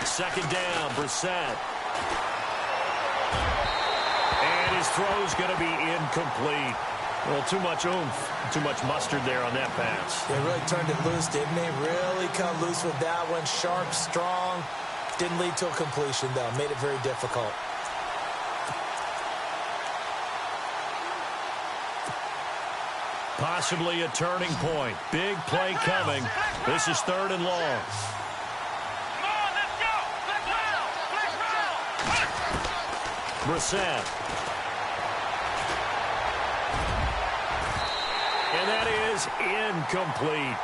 Second down, Brissett. And his throw's going to be incomplete. Well, too much oomph, too much mustard there on that pass. They really turned it loose, didn't they? Really cut loose with that one. Sharp, strong. Didn't lead to a completion, though. Made it very difficult. Possibly a turning point. Big play coming. This is 3rd and long. Brissett. And that is incomplete.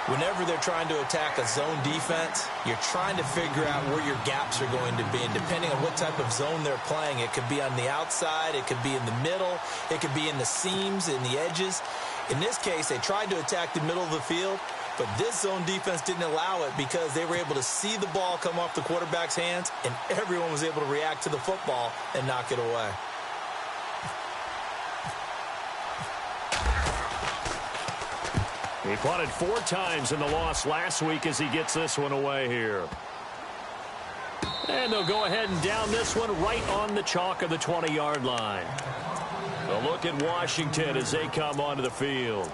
Whenever they're trying to attack a zone defense, you're trying to figure out where your gaps are going to be. And depending on what type of zone they're playing, it could be on the outside, it could be in the middle, it could be in the seams, in the edges. In this case, they tried to attack the middle of the field, but this zone defense didn't allow it because they were able to see the ball come off the quarterback's hands, and everyone was able to react to the football and knock it away. He punted 4 times in the loss last week as he gets this one away here. And they'll go ahead and down this one right on the chalk of the 20-yard line. A look at Washington as they come onto the field.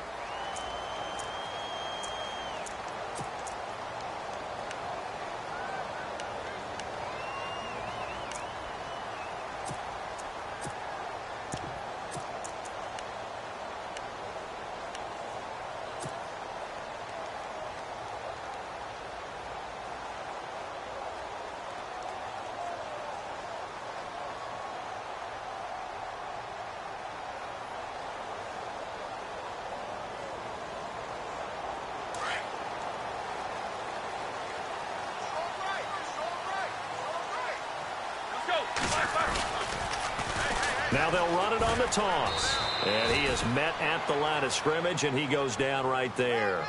Now they'll run it on the toss. And he is met at the line of scrimmage, and he goes down right there.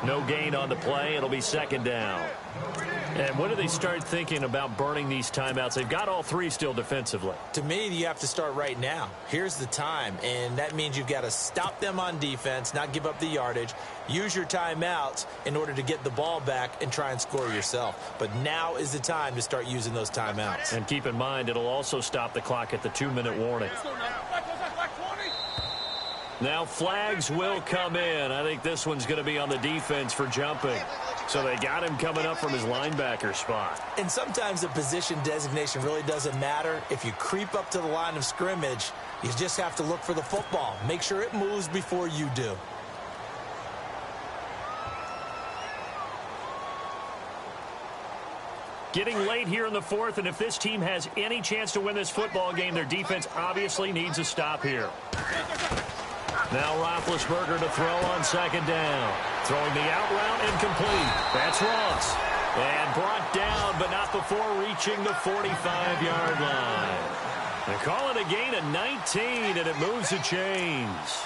No gain on the play. It'll be 2nd down. And when do they start thinking about burning these timeouts? They've got all 3 still defensively. To me, you have to start right now. Here's the time, and that means you've got to stop them on defense, not give up the yardage, use your timeouts in order to get the ball back and try and score yourself. But now is the time to start using those timeouts. And keep in mind, it'll also stop the clock at the 2-minute warning. Now flags will come in. I think this one's going to be on the defense for jumping. So they got him coming up from his linebacker spot. And sometimes the position designation really doesn't matter. If you creep up to the line of scrimmage, you just have to look for the football. Make sure it moves before you do. Getting late here in the 4th, and if this team has any chance to win this football game, their defense obviously needs a stop here. Now Roethlisberger to throw on 2nd down. Throwing the out route incomplete. That's Ross. And brought down, but not before reaching the 45-yard line. They call it a gain of 19, and it moves the chains.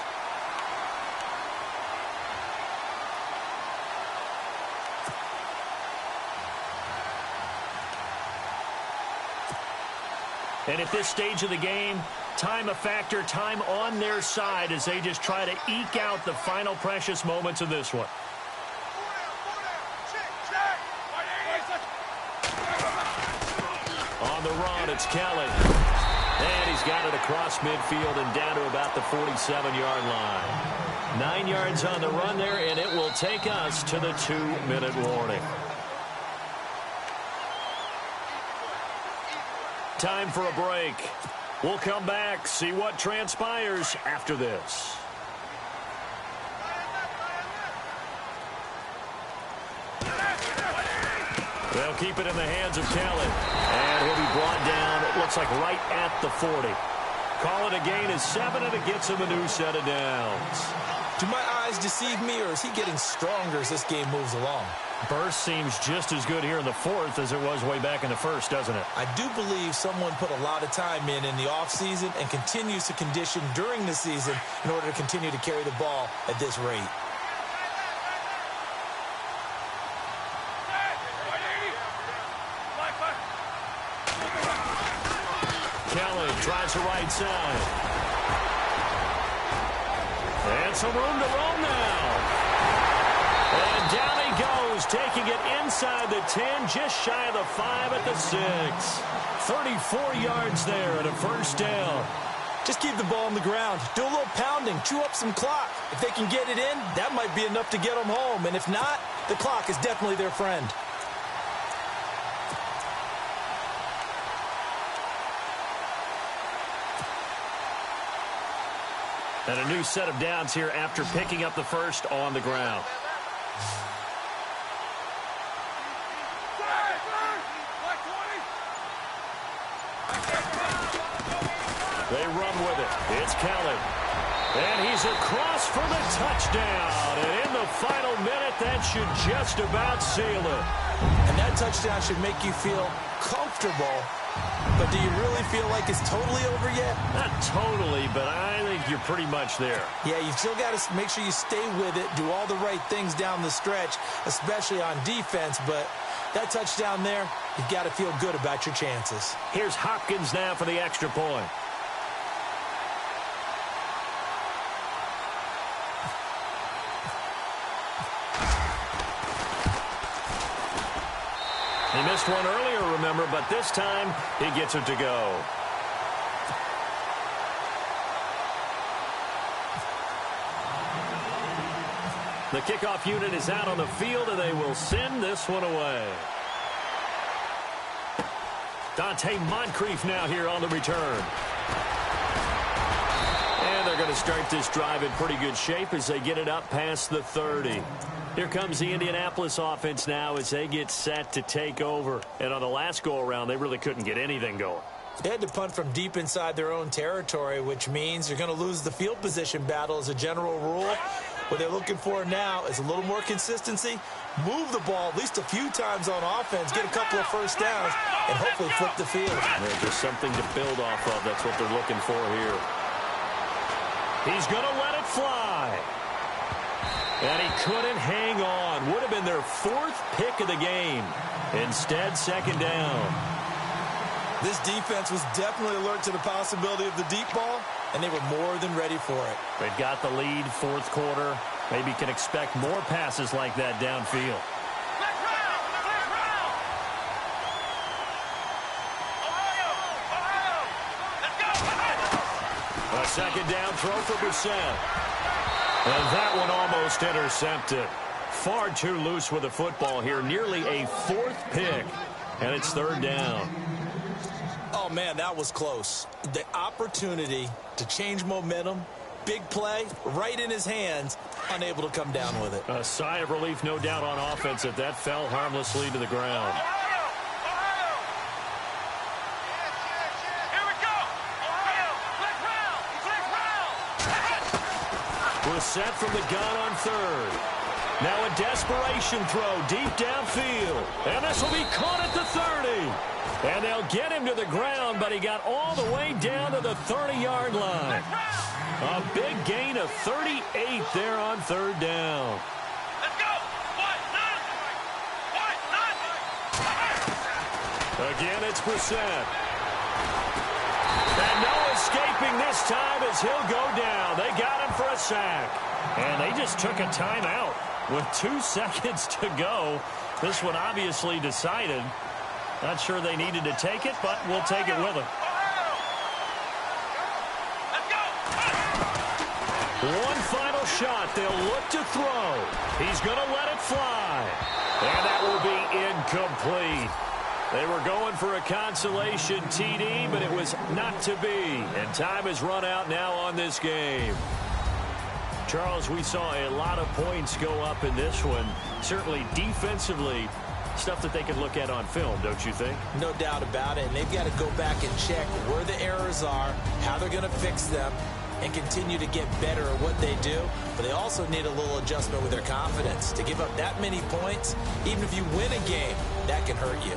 And at this stage of the game, time a factor, time on their side as they just try to eke out the final precious moments of this one. On the run, it's Kelly. And he's got it across midfield and down to about the 47-yard line. 9 yards on the run there, and it will take us to the 2-minute warning. Time for a break. We'll come back, see what transpires after this. They'll keep it in the hands of Kelly. And he'll be brought down, it looks like right at the 40. Call it a gain of 7, and it gets him a new set of downs. Do my eyes deceive me, or is he getting stronger as this game moves along? Burst seems just as good here in the fourth as it was way back in the first, doesn't it? I do believe someone put a lot of time in the offseason and continues to condition during the season in order to continue to carry the ball at this rate. Kelly tries the right side. And some room to roam now. And down he goes, taking it inside the 10, just shy of the 5 at the 6. 34 yards there and a first down. Just keep the ball on the ground. Do a little pounding. Chew up some clock. If they can get it in, that might be enough to get them home. And if not, the clock is definitely their friend. And a new set of downs here after picking up the first on the ground. They run with it. It's Kelly. And he's across for the touchdown. And in the final minute, that should just about seal it. And that touchdown should make you feel comfortable. But do you really feel like it's totally over yet? Not totally, but I think you're pretty much there. Yeah, you've still got to make sure you stay with it, do all the right things down the stretch, especially on defense. But that touchdown there, you've got to feel good about your chances. Here's Hopkins now for the extra point. He missed one earlier, remember, but this time he gets it to go. The kickoff unit is out on the field, and they will send this one away. Dante Moncrief now here on the return. And they're going to start this drive in pretty good shape as they get it up past the 30. Here comes the Indianapolis offense now as they get set to take over. And on the last go-around, they really couldn't get anything going. They had to punt from deep inside their own territory, which means you're going to lose the field position battle as a general rule. What they're looking for now is a little more consistency, move the ball at least a few times on offense, get a couple of first downs, and hopefully flip the field. There's just something to build off of. That's what they're looking for here. He's going to let it fly. And he couldn't hang on. Would have been their 4th pick of the game. Instead, second down. This defense was definitely alert to the possibility of the deep ball, and they were more than ready for it. They've got the lead, 4th quarter. Maybe can expect more passes like that downfield. A second down throw for Brissett. And that one almost intercepted. Far too loose with the football here. Nearly a 4th pick. And it's 3rd down. Oh, man, that was close. The opportunity to change momentum, big play, right in his hands, unable to come down with it. A sigh of relief, no doubt, on offense if that fell harmlessly to the ground. Set from the gun on 3rd. Now a desperation throw deep downfield. And this will be caught at the 30. And they'll get him to the ground, but he got all the way down to the 30-yard line. A big gain of 38 there on 3rd down. Let's go. Again, it's Brissett. And no escaping this time as he'll go down. They got him for a sack. And they just took a timeout with 2 seconds to go. This one obviously decided. Not sure they needed to take it, but we'll take it with them. One final shot. They'll look to throw. He's going to let it fly. And that will be incomplete. They were going for a consolation TD, but it was not to be. And time has run out now on this game. Charles, we saw a lot of points go up in this one. Certainly defensively, Stuff that they can look at on film, don't you think? No doubt about it. And they've got to go back and check where the errors are, how they're going to fix them, and continue to get better at what they do. But they also need a little adjustment with their confidence. To give up that many points, even if you win a game, that can hurt you.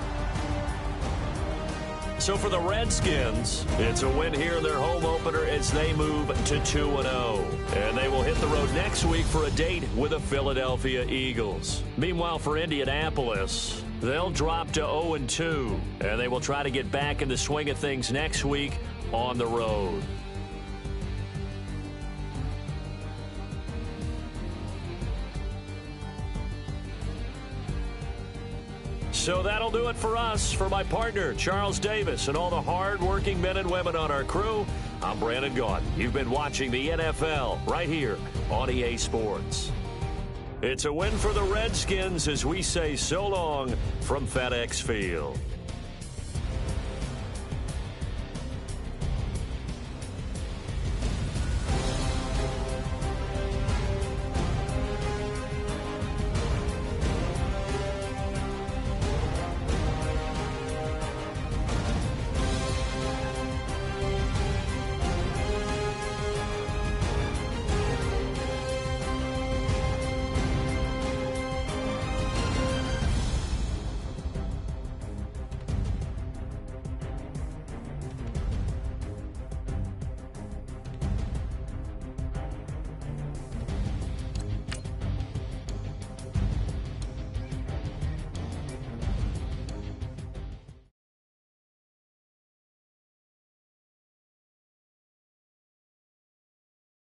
So for the Redskins, it's a win here in their home opener as they move to 2-0. And they will hit the road next week for a date with the Philadelphia Eagles. Meanwhile, for Indianapolis, they'll drop to 0-2. And they will try to get back in the swing of things next week on the road. So that'll do it for us. For my partner, Charles Davis, and all the hard-working men and women on our crew, I'm Brandon Gaudin. You've been watching the NFL right here on EA Sports. It's a win for the Redskins as we say so long from FedEx Field.